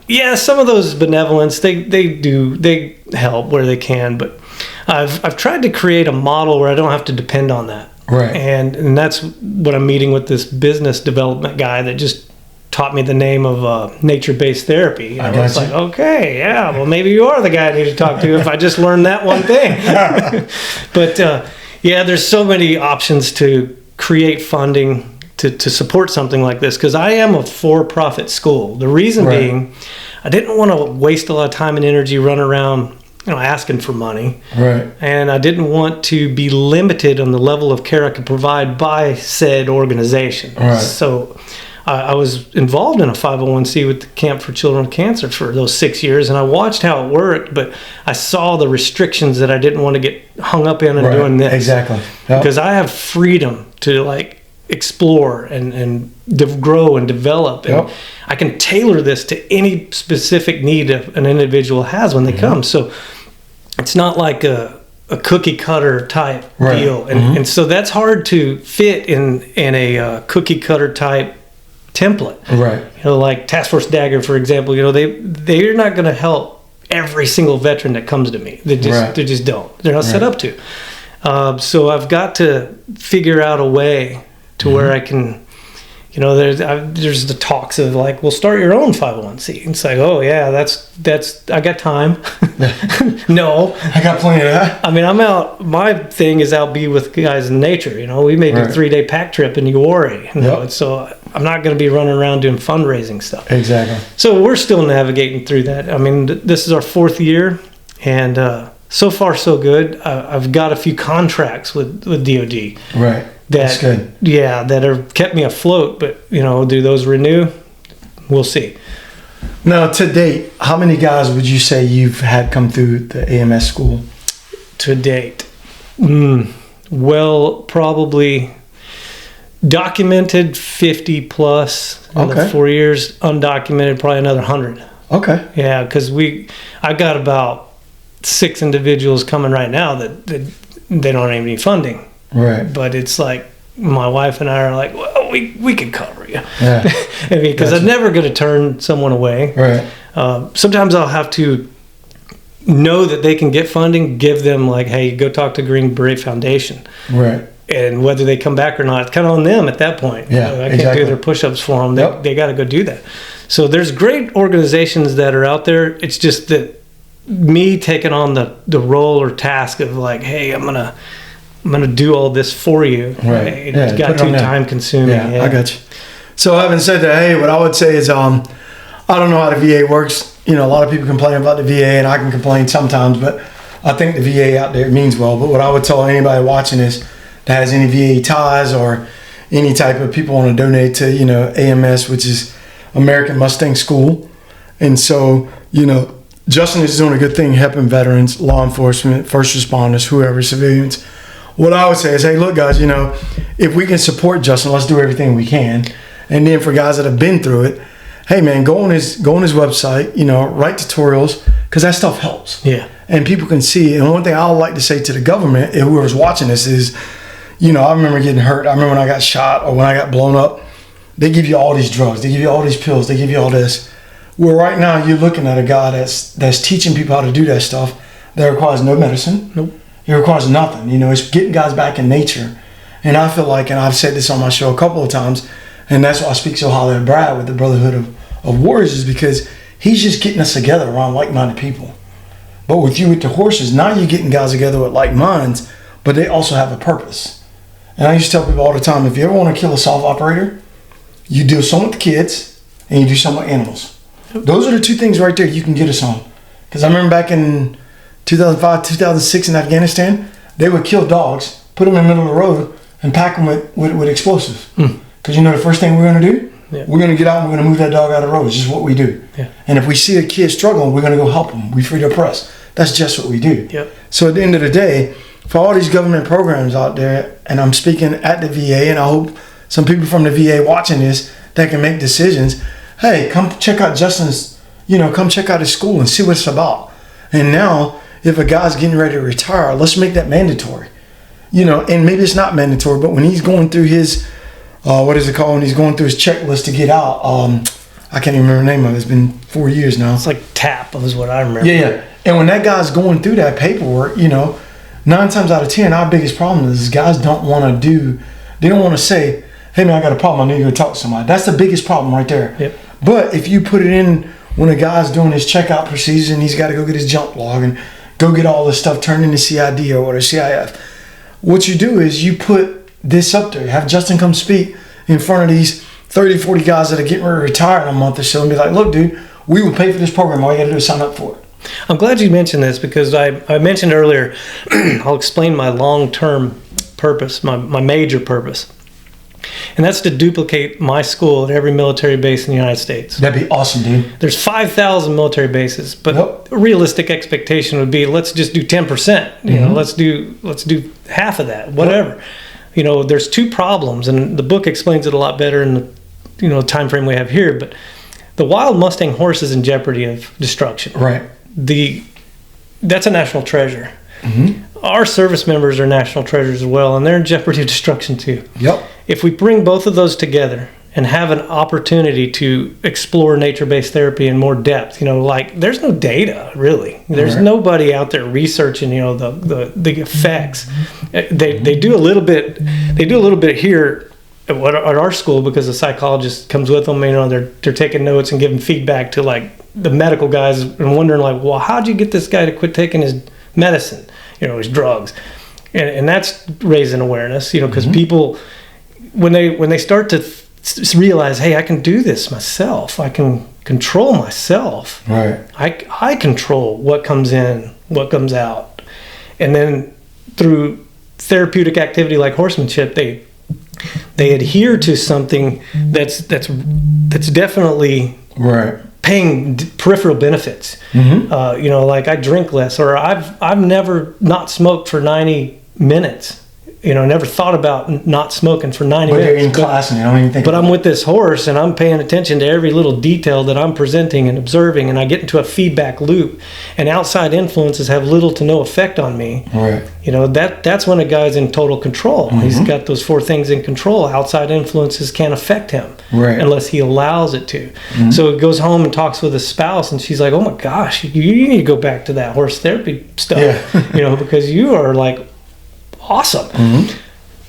yeah, some of those benevolence, they help where they can, but I've tried to create a model where I don't have to depend on that. Right. And that's what I'm meeting with this business development guy that just taught me the name of nature-based therapy. It's like, okay, yeah, well, maybe you are the guy I need to talk to if I just learned that one thing. But yeah, there's so many options to create funding to support something like this, because I am a for-profit school. The reason being, I didn't want to waste a lot of time and energy running around asking for money. Right. And I didn't want to be limited on the level of care I could provide by said organization. Right. So I was involved in a 501c with the Camp for Children with Cancer for those 6 years, and I watched how it worked, but I saw the restrictions that I didn't want to get hung up in and doing this. Exactly. Yep. Because I have freedom to explore and grow and develop, and I can tailor this to any specific need an individual has when they come. So it's not like a cookie cutter type deal, and so that's hard to fit in a cookie cutter type template. Right. Like Task Force Dagger, for example. They're not going to help every single veteran that comes to me. They just don't. They're not set up to. So I've got to figure out a way to where I can, there's the talks of we'll start your own 501c. It's like, oh yeah, that's I got time. No, I got plenty of that. I mean, I'm out. My thing is be with guys in nature. We may do a 3-day pack trip in Uwari. So I'm not going to be running around doing fundraising stuff. Exactly. So we're still navigating through that. I mean, this is our 4th year, and so far so good. I've got a few contracts with DoD. Right. That's good. Yeah, that have kept me afloat, but do those renew? We'll see. Now, to date, how many guys would you say you've had come through the AMS school? To date, well, probably documented 50 plus in the 4 years. Undocumented, probably another 100. Okay. Yeah, because I got about 6 individuals coming right now that they don't have any funding. Right. But it's like my wife and I are like, well, we could cover you. Yeah. I mean, because I'm never going to turn someone away. Right. Sometimes I'll have to know that they can get funding, give them hey, go talk to Green Beret Foundation. Right. And whether they come back or not, it's kind of on them at that point. Yeah, I can't do their push-ups for them. They got to go do that. So there's great organizations that are out there. It's just that me taking on the role or task of like, hey, I'm gonna do all this for you. Right. It got too time consuming. Yeah, I got you. So having said that, hey, what I would say is, I don't know how the VA works. You know, a lot of people complain about the VA, and I can complain sometimes, but I think the VA out there means well. But what I would tell anybody watching this that has any VA ties or any type of people want to donate to, you know, AMS, which is American Mustang School. And so, you know, Justin is doing a good thing helping veterans, law enforcement, first responders, whoever, civilians. What I would say is, hey, look, guys, you know, if we can support Justin, let's do everything we can. And then for guys that have been through it, hey, man, go on his website, you know, write tutorials, because that stuff helps. Yeah. And people can see. And one thing I would like to say to the government, and whoever's watching this, is, you know, I remember getting hurt. I remember when I got shot or when I got blown up, they give you all these drugs. They give you all these pills. They give you all this. Well, right now you're looking at a guy that's teaching people how to do that stuff that requires no medicine. Nope. It requires nothing. You know, it's getting guys back in nature. And I feel like, and I've said this on my show a couple of times, and that's why I speak so highly of Brad with the Brotherhood of Warriors, is because he's just getting us together around like-minded people. But with you with the horses, now you're getting guys together with like minds, but they also have a purpose. And I used to tell people all the time, if you ever want to kill a soft operator, you do some with kids and you do some with animals. Those are the two things right there you can get us on. Because I remember back in 2005, 2006 in Afghanistan, they would kill dogs, put them in the middle of the road, and pack them with explosives. Because you know the first thing we're going to do? Yeah. We're going to get out and we're going to move that dog out of the road. It's just what we do. Yeah. And if we see a kid struggling, we're going to go help them. We free to oppress. That's just what we do. Yep. So at the end of the day, for all these government programs out there, and I'm speaking at the VA, and I hope some people from the VA watching this that can make decisions, hey, come check out Justin's, you know, come check out his school and see what it's about. And now, if a guy's getting ready to retire, let's make that mandatory. You know, and maybe it's not mandatory, but when he's going through his, what is it called? When he's going through his checklist to get out, I can't even remember the name of it. It's been 4 years now. It's like TAP is what I remember. Yeah. And when that guy's going through that paperwork, you know, 9 times out of 10, our biggest problem is guys don't want to they don't want to say, hey man, I got a problem, I need to go talk to somebody. That's the biggest problem right there. Yep. But if you put it in when a guy's doing his checkout procedures and he's got to go get his jump log and go get all this stuff turned into CID or CIF, what you do is you put this up there. Have Justin come speak in front of these 30, 40 guys that are getting ready to retire in a month or so and be like, look, dude, we will pay for this program. All you got to do is sign up for it. I'm glad you mentioned this because I mentioned earlier, I'll explain my long-term purpose, my major purpose. And that's to duplicate my school at every military base in the United States. That'd be awesome, dude. There's 5,000 military bases, but a realistic expectation would be let's just do 10%. You know, let's do half of that, whatever. You know, there's two problems, and the book explains it a lot better in the time frame we have here. But the wild Mustang horse is in jeopardy of destruction. Right. That's a national treasure. Our service members are national treasures as well, and they're in jeopardy of destruction too. Yep. If we bring both of those together and have an opportunity to explore nature-based therapy in more depth, like there's no data really. There's nobody out there researching, the effects. They do a little bit. They do a little bit here at our school because the psychologist comes with them. They're taking notes and giving feedback to like the medical guys and wondering like, well, how'd you get this guy to quit taking his medicine? His drugs, and that's raising awareness. Because people, when they start to realize, hey, I can do this myself. I can control myself. Right. I control what comes in, what comes out, and then through therapeutic activity like horsemanship, they adhere to something that's definitely right. Paying peripheral benefits. Like I drink less, or I've never not smoked for 90 minutes. Never thought about not smoking for 90 minutes. But you're in class and you don't even think. But I'm with this horse and I'm paying attention to every little detail that I'm presenting and observing, and I get into a feedback loop. And outside influences have little to no effect on me. Right. That's when a guy's in total control. He's got those 4 things in control. Outside influences can't affect him unless he allows it to. So he goes home and talks with his spouse, and she's like, "Oh my gosh, you need to go back to that horse therapy stuff." Because you are like awesome.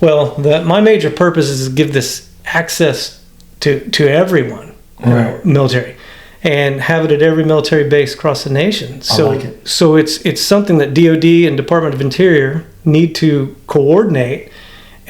Well, my major purpose is to give this access to everyone. Right. military, and have it at every military base across the nation. So, I like it. So it's something that DoD and Department of Interior need to coordinate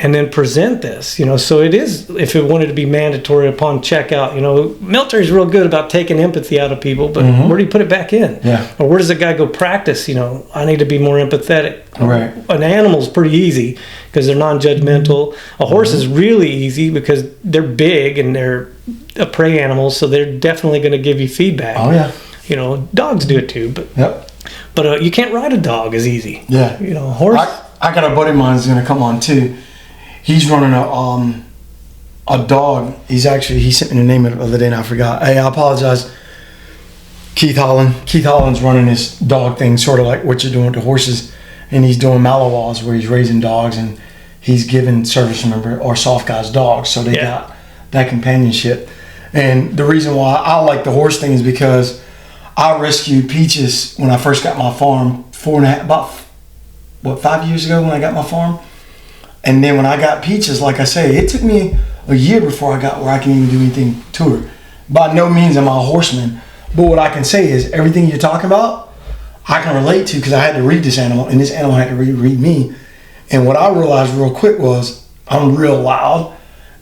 and then present this. So it is, if it wanted to be mandatory upon checkout, military is real good about taking empathy out of people, but where do you put it back in? Yeah. Or where does the guy go practice? I need to be more empathetic. Right. An animal's pretty easy because they're non-judgmental. A horse is really easy because they're big and they're a prey animal, so they're definitely going to give you feedback. Oh yeah. Dogs do it too, but Yep. but you can't ride a dog as easy. Yeah. Horse. I got a buddy of mine who's gonna come on too. He's running a dog. He sent me the name of it the other day and I forgot. Hey, I apologize. Keith Holland. Keith Holland's running this dog thing, sort of like what you're doing with the horses, and he's doing Malawas where he's raising dogs and he's giving service member or soft guys dogs, so they got that companionship. And the reason why I like the horse thing is because I rescued Peaches when I first got my farm 5 years ago when I got my farm. And then when I got Peaches, like I say, it took me a year before I got where I can even do anything to her. By no means am I a horseman, but what I can say is everything you're talking about, I can relate to because I had to read this animal and this animal had to read me. And what I realized real quick was I'm real loud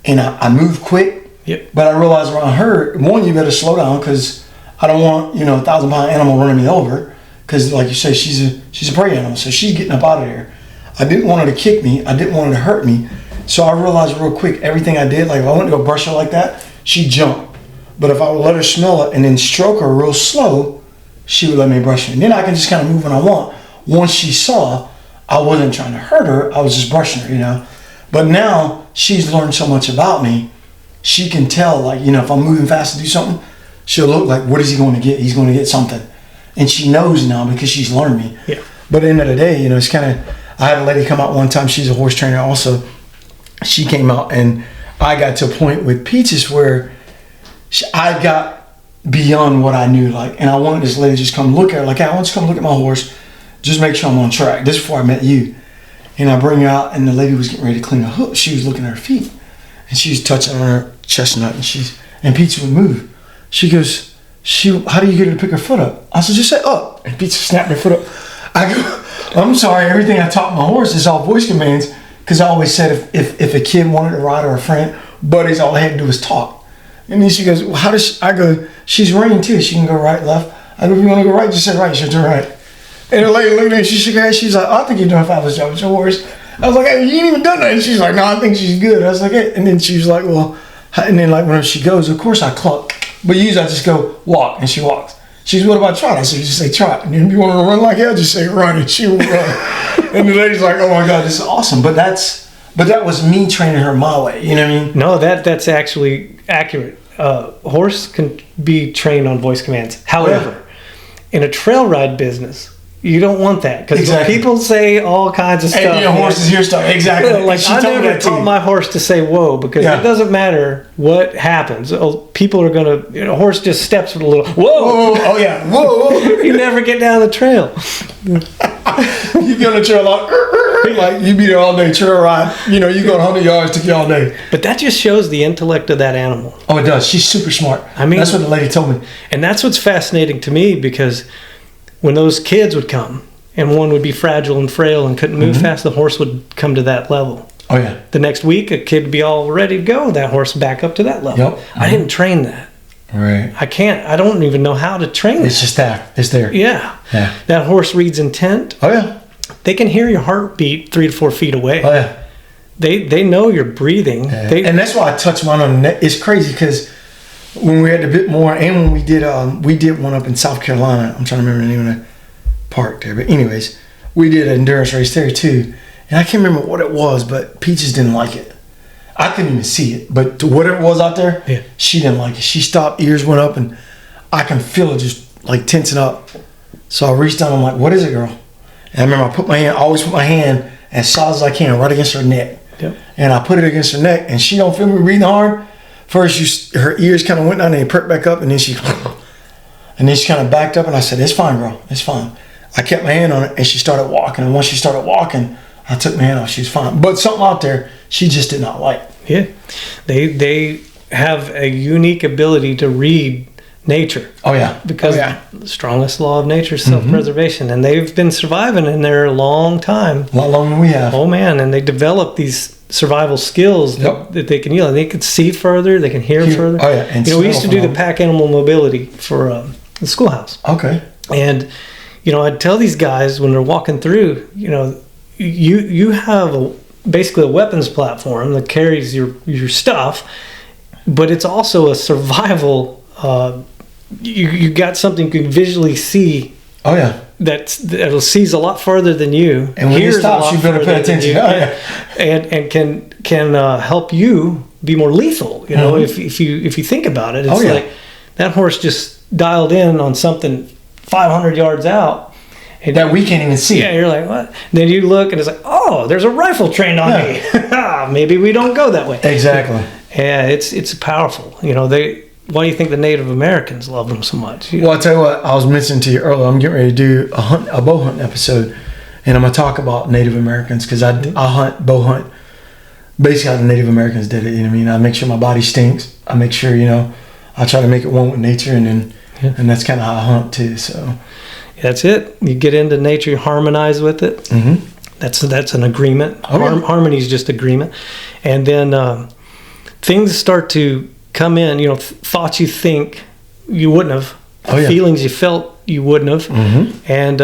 and I move quick. Yep. But I realized around her, one, you better slow down because I don't want, a 1,000-pound animal running me over. Because like you say, she's a prey animal, so she's getting up out of there. I didn't want her to kick me. I didn't want her to hurt me. So I realized real quick, everything I did, like if I went to go brush her like that, she'd jump. But if I would let her smell it and then stroke her real slow, she would let me brush her. And then I can just kind of move when I want. Once she saw I wasn't trying to hurt her, I was just brushing her, But now she's learned so much about me. She can tell, like, if I'm moving fast to do something, she'll look like, what is he going to get? He's going to get something. And she knows now because she's learned me. Yeah. But at the end of the day, it's kind of, I had a lady come out one time. She's a horse trainer also. She came out and I got to a point with Peaches where I got beyond what I knew. And I wanted this lady to just come look at her. Like, hey, I want you to come look at my horse. Just make sure I'm on track. This is before I met you. And I bring her out and the lady was getting ready to clean her hoof. She was looking at her feet. And she was touching on her chestnut and Peaches would move. She goes, how do you get her to pick her foot up? I said, just say up. And Peaches snapped her foot up. I go, I'm sorry, everything I taught my horse is all voice commands, because I always said if a kid wanted to ride or a friend, buddies, all they had to do was talk. And then she goes, well, how does I go, she's running too. She can go right, left. I go, if you want to go right, just say right. She'll turn right. And the lady looked at me, she shook her head. She's like, I think you're doing a fabulous job with your horse. I was like, hey, you ain't even done that. And she's like, no, I think she's good. I was like, hey. And then she was like, well, and then like whenever she goes, of course I cluck. But usually I just go walk, and she walks. She's, what about trot? I said, just say trot. And then if you want her to run like hell, just say run, and she will run. And the lady's like, oh my God, this is awesome. But that was me training her my way. You know what I mean? No, that's actually accurate. Horse can be trained on voice commands. However, in a trail ride business, you don't want that, because people say all kinds of stuff. And your horse is here stuff. Exactly. Like, I never taught my horse to say whoa, because it doesn't matter what happens. People are going to, a horse just steps with a little whoa. Oh yeah, whoa. You never get down the trail. You get on the trail like you be there all day, trail ride. You go 100 yards, took you all day. But that just shows the intellect of that animal. Oh, it does. She's super smart. I mean, that's what the lady told me. And that's what's fascinating to me, because when those kids would come and one would be fragile and frail and couldn't move fast, the horse would come to that level. Oh yeah. The next week, a kid would be all ready to go. That horse back up to that level. Yep. I didn't train that. Right. I don't even know how to train it. It's just that. It's there. Yeah. That horse reads intent. Oh yeah. They can hear your heartbeat 3 to 4 feet away. Oh yeah. They know you're breathing. Yeah. And that's why I touch mine on the neck. It's crazy because when we had a bit more, and when we did one up in South Carolina. I'm trying to remember the name of the park there, but anyways, we did an endurance race there too, and I can't remember what it was, but Peaches didn't like it. I couldn't even see it, but to whatever it was out there, she didn't like it. She stopped, ears went up, and I can feel it just like tensing up. So I reached down, I'm like, what is it, girl? And I remember I always put my hand as solid as I can right against her neck. Yep. And I put it against her neck, and she don't feel me breathing hard. First, her ears kind of went down, and they perked back up, and then she kind of backed up, and I said, it's fine, girl, it's fine. I kept my hand on it, and she started walking, and once she started walking, I took my hand off. She was fine. But something out there, she just did not like. Yeah. They have a unique ability to read nature. Oh yeah. Because the strongest law of nature is self-preservation, and they've been surviving in there a long time. A lot longer than we have. Oh man, and they develop these survival skills that they can use. They can see further, they can hear further. Oh yeah. And we used to do the pack animal mobility for the schoolhouse. Okay. And I'd tell these guys when they're walking through, you have basically a weapons platform that carries your stuff, but it's also a survival. You got something you can visually see. Oh yeah. That'll sees a lot further than you. And when it stops, you better pay attention. Oh yeah. And can help you be more lethal. If you think about it, it's like that horse just dialed in on something 500 yards out. And that we can't even see. Yeah, you're like, what? And then you look and it's like, oh, there's a rifle trained on me. Maybe we don't go that way. Exactly. Yeah, it's powerful. Why do you think the Native Americans love them so much? Well, I'll tell you what, I was mentioning to you earlier, I'm getting ready to do a bow hunting episode, and I'm going to talk about Native Americans, because I bow hunt basically how the Native Americans did it. You know what I mean? I make sure my body stinks. I make sure, I try to make it one with nature, and that's kind of how I hunt too. So that's it. You get into nature, you harmonize with it. Mm-hmm. That's an agreement. Harmony is just agreement. And then things start to come in, thoughts you think you wouldn't have, feelings you felt you wouldn't have. Mm-hmm. And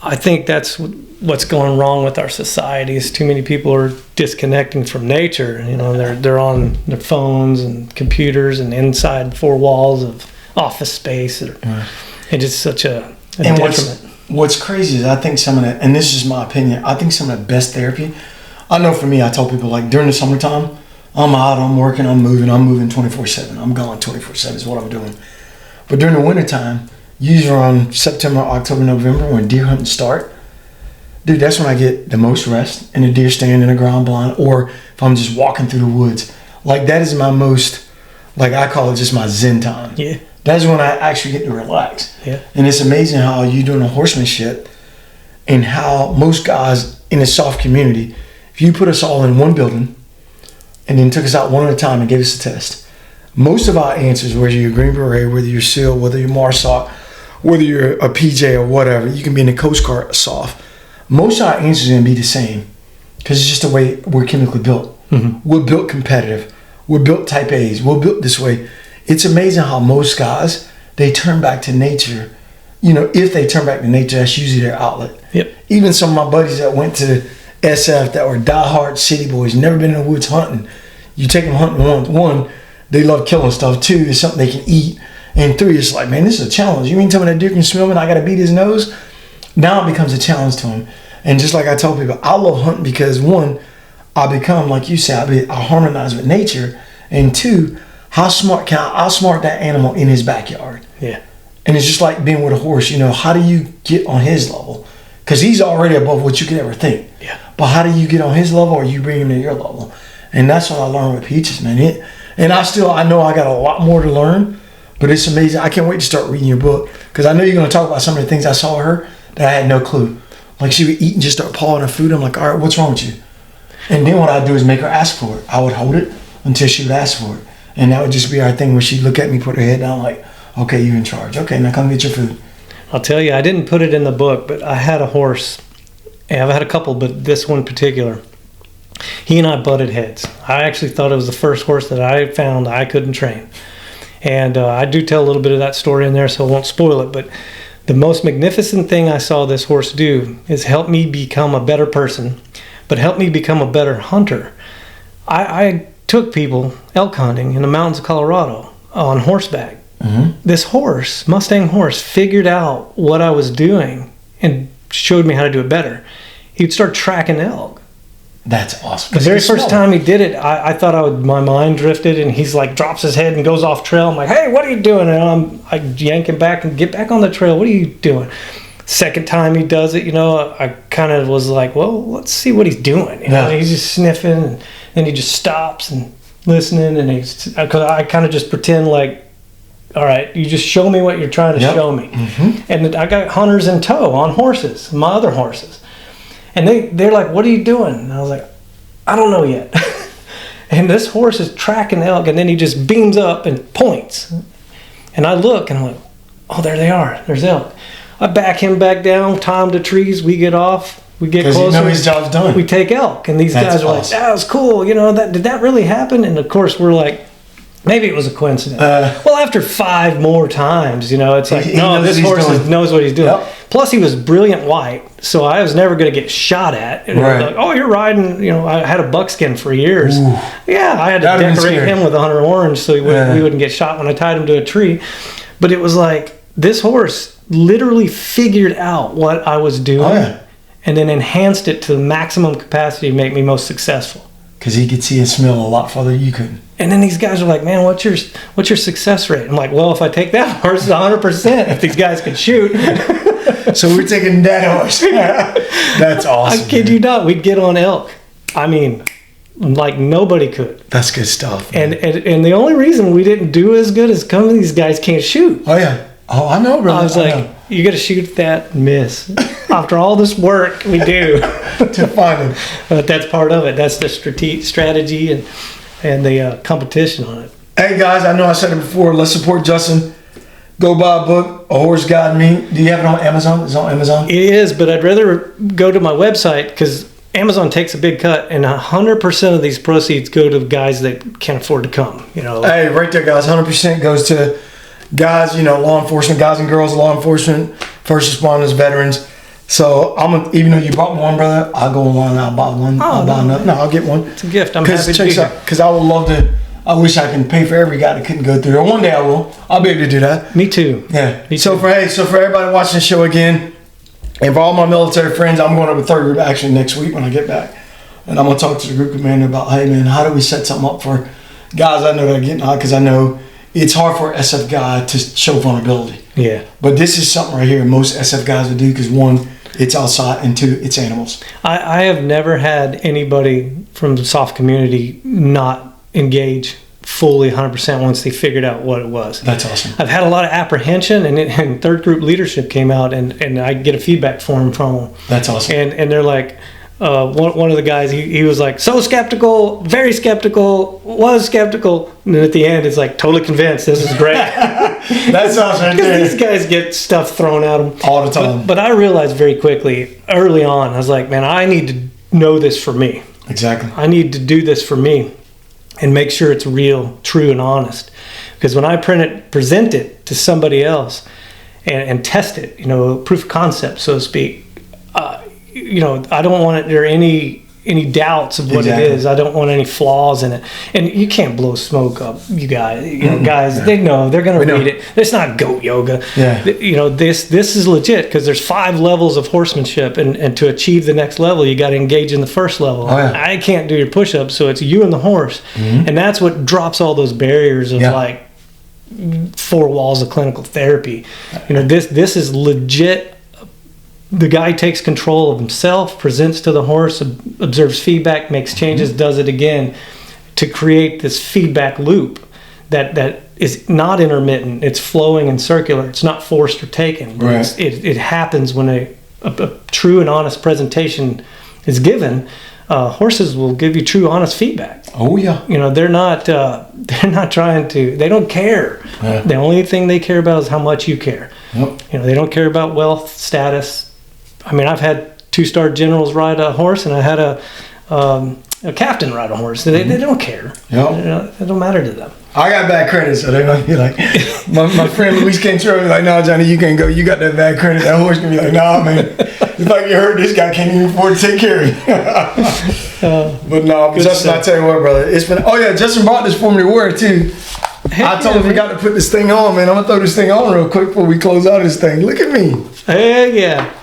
I think that's what's going wrong with our society is too many people are disconnecting from nature. They're on their phones and computers and inside four walls of office space. And it's such a detriment. What's crazy is I think some of that, and this is my opinion, I think some of the best therapy, I know for me, I tell people, like, during the summertime, I'm out, I'm working, I'm moving 24/7. I'm gone 24/7 is what I'm doing. But during the wintertime, usually around September, October, November, when deer hunting start, dude, that's when I get the most rest in a deer stand in a ground blind, or if I'm just walking through the woods. Like, that is my most, like, I call it just my zen time. Yeah. That's when I actually get to relax. Yeah. And it's amazing how you doing a horsemanship and how most guys in a soft community, if you put us all in one building and then took us out one at a time and gave us a test, most of our answers, whether you're a Green Beret, whether you're SEAL, whether you're MARSOC, whether you're a PJ or whatever, you can be in the Coast Guard soft, most of our answers are going to be the same, because it's just the way we're chemically built. Mm-hmm. We're built competitive. We're built type A's. We're built this way. It's amazing how most guys, they turn back to nature. If they turn back to nature, that's usually their outlet. Yep. Even some of my buddies that went to SF that were diehard city boys, never been in the woods hunting. You take them hunting one, they love killing stuff. Two, it's something they can eat. And three, it's like, man, this is a challenge. You mean tell me that deer can smell me and I got to beat his nose? Now it becomes a challenge to him. And just like I tell people, I love hunting because, one, I become, like you said, I harmonize with nature. And two, how smart can I outsmart that animal in his backyard? Yeah. And it's just like being with a horse. How do you get on his level? Because he's already above what you could ever think. Yeah. But how do you get on his level, or you bring him to your level? And that's what I learned with Peaches, man. And I know I got a lot more to learn, but it's amazing. I can't wait to start reading your book, because I know you're going to talk about some of the things I saw her that I had no clue. Like, she would eat and just start pawing her food. I'm like, all right, what's wrong with you? And then what I'd do is make her ask for it. I would hold it until she would ask for it. And that would just be our thing where she'd look at me, put her head down like, okay, you're in charge. Okay, now come get your food. I'll tell you, I didn't put it in the book, but I had a horse. I've had a couple, but this one in particular, he and I butted heads. I actually thought it was the first horse that I found I couldn't train. And I do tell a little bit of that story in there, so I won't spoil it. But the most magnificent thing I saw this horse do is help me become a better person, but help me become a better hunter. I took people elk hunting in the mountains of Colorado on horseback. Mm-hmm. This horse, Mustang horse, figured out what I was doing and showed me how to do it better. He'd start tracking elk. That's awesome. The very first time he did it, I thought my mind drifted, and he's like, drops his head and goes off trail. I'm like, hey, what are you doing? And I yank him back and get back on the trail. What are you doing? Second time he does it, I kind of was like, well, let's see what he's doing. He's just sniffing, and then he just stops and listening, and I kind of just pretend like, all right, you just show me what you're trying to show me. Mm-hmm. And I got hunters in tow on horses, my other horses. And they're like, what are you doing? And I was like, I don't know yet. And this horse is tracking the elk, and then he just beams up and points. And I look, and I'm like, oh, there they are. There's elk. I back him back down, tie him to trees. We get off. We get closer. Because you know his job's done. We take elk. And these guys are like, that was cool. You know, did that really happen? And, of course, we're like, maybe it was a coincidence. Well, after 5 more times, you know, it's like, no, this horse knows what he's doing. Yep. Plus, he was brilliant white, so I was never going to get shot at. And right. Like, oh, you're riding, you know, I had a buckskin for years. Ooh. Yeah, I had to decorate him with a hunter orange so we wouldn't get shot when I tied him to a tree. But it was like, this horse literally figured out what I was doing and then enhanced it to the maximum capacity to make me most successful. Because he could see and smell a lot farther than you couldn't. And then these guys are like, man, what's your success rate? I'm like, well, if I take that horse, it's 100% if these guys could shoot. So we're taking that horse. That's awesome. I kid you not. We'd get on elk. I mean, like nobody could. That's good stuff. And the only reason we didn't do as good is some of these guys can't shoot. Oh, yeah. Oh, I know, brother. I was like, you got to shoot that and miss. After all this work we do. To find him. But that's part of it. That's the strategy and the competition on it. Hey, guys, I know I said it before. Let's support Justin. Go buy a book, A Horse Guide Me. Do you have it on Amazon? Is it on Amazon? It is, but I'd rather go to my website because Amazon takes a big cut, and 100% of these proceeds go to guys that can't afford to come. You know. Hey, right there, guys. 100% goes to guys, you know, law enforcement, guys and girls, law enforcement, first responders, veterans. So even though you bought one, brother, I'll go online and I'll buy one. I'll buy another. No, I'll get one. It's a gift. I'm happy to be here. Because I would love to. I wish I can pay for every guy that couldn't go through there. One day I will. I'll be able to do that. Me too. Yeah. Me so too. for everybody watching the show again, and for all my military friends, I'm going to a third group action next week when I get back, and I'm going to talk to the group commander about, hey man, how do we set something up for guys I know that are getting out, because I know it's hard for an SF guy to show vulnerability. Yeah. But this is something right here most SF guys would do, because one, it's outside, and two, it's animals. I have never had anybody from the soft community not engage fully 100% once they figured out what it was. That's awesome. I've had a lot of apprehension, and third group leadership came out, and I get a feedback form from them. That's awesome. And they're like, one of the guys, he was like, so skeptical, very skeptical, was skeptical, and then at the end it's like, totally convinced, this is great. That's awesome. Because these guys get stuff thrown at them all the time. But I realized very quickly, early on, I was like, man, I need to know this for me. Exactly. I need to do this for me and make sure it's real, true, and honest. Because when I present it to somebody else and test it, you know, proof of concept, so to speak, you know, I don't want there any doubts of what it is. I don't want any flaws in it. And you can't blow smoke up, you guys. You know, guys, they know. They're going to read it. It's not goat yoga. Yeah. You know, this is legit because there's 5 levels of horsemanship. And to achieve the next level, you got to engage in the first level. Oh, yeah. I can't do your push-ups, so it's you and the horse. Mm-hmm. And that's what drops all those barriers of like 4 walls of clinical therapy. You know, this is legit. The guy takes control of himself, presents to the horse, observes feedback, makes changes, does it again to create this feedback loop that is not intermittent. It's flowing and circular. It's not forced or taken. Right. It happens when a true and honest presentation is given. Horses will give you true, honest feedback. Oh yeah. You know, they're not trying to. They don't care. Yeah. The only thing they care about is how much you care. Yep. You know, they don't care about wealth, status. I mean, I've had 2-star generals ride a horse, and I had a captain ride a horse. They don't care. Yep. It don't matter to them. I got bad credit, so they're gonna be like, my friend Luis came through and be like, no, Johnny, you can't go. You got that bad credit. That horse gonna be like, nah, man. If I get hurt, this guy can't even afford to take care of you. But no, Justin, I tell you what, brother, it's been. Oh yeah, Justin brought this for me to wear too. I totally forgot to put this thing on, man. I'm gonna throw this thing on real quick before we close out this thing. Look at me. Heck yeah.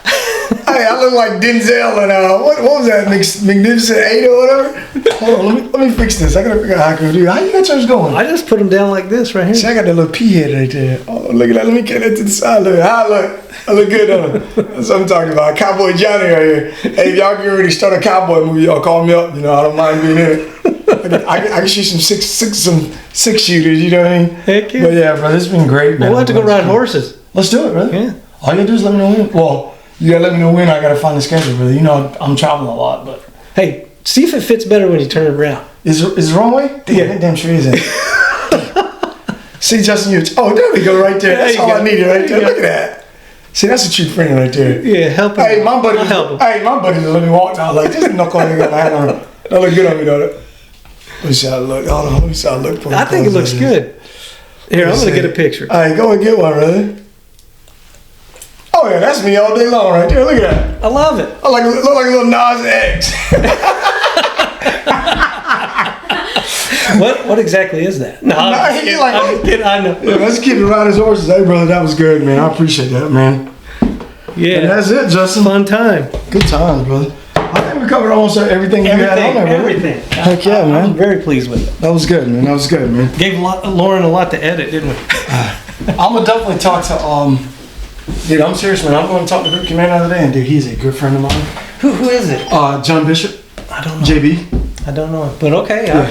Hey, I look like Denzel and what was that, Magnificent 8 or whatever? Hold on, let me fix this. I gotta figure out how I can do it. How you got yours going? I just put them down like this right here. See, I got that little pea head right there. Oh, look at that. Let me get that to the side. Look, how I look. I look good on it. That's what I'm talking about. Cowboy Johnny right here. Hey, if y'all get ready to start a cowboy movie, y'all call me up. You know, I don't mind being in it. I can shoot some six shooters, you know what I mean? Heck yeah. But yeah, bro, this has been great, man. We'll have to go ride horses. Let's do it, brother. Yeah. All you gotta do is let me know when. Well, you gotta let me know when. I gotta find the schedule, brother. You know, I'm traveling a lot, but. Hey, see if it fits better when you turn it around. Is it the wrong way? Yeah. Damn sure isn't. See, Justin, oh, there we go, right there. That's all I needed right there. Look at that. See, that's a true friend right there. Yeah, help him. Hey, my buddy. I'll help him. Hey, my buddy let me walk down like this. Knuckle ain't got my hat on. That look good on me, don't it? Let me see how it look. Hold on, let me see how it look. I think it looks good. Here, I'm gonna get a picture. All right, go and get one, brother. Oh yeah, that's me all day long right there. Look at that. I love it. I look like a little Nas X. What exactly is that? No, I'm kidding. I know. Yeah, let's keep it around his horses. Hey, brother, that was good, man. I appreciate that, man. Yeah. And that's it, Justin. Fun time. Good times, brother. I think we covered almost everything you had on there, brother. Everything. Heck yeah, man. I'm very pleased with it. That was good, man. That was good, man. Gave Lauren a lot to edit, didn't we? I'm gonna definitely talk to dude, I'm serious, man. I'm going to talk to Group Commander the other day, and dude, he's a good friend of mine. Who is it? John Bishop. I don't know. JB. I don't know. But okay. Yeah.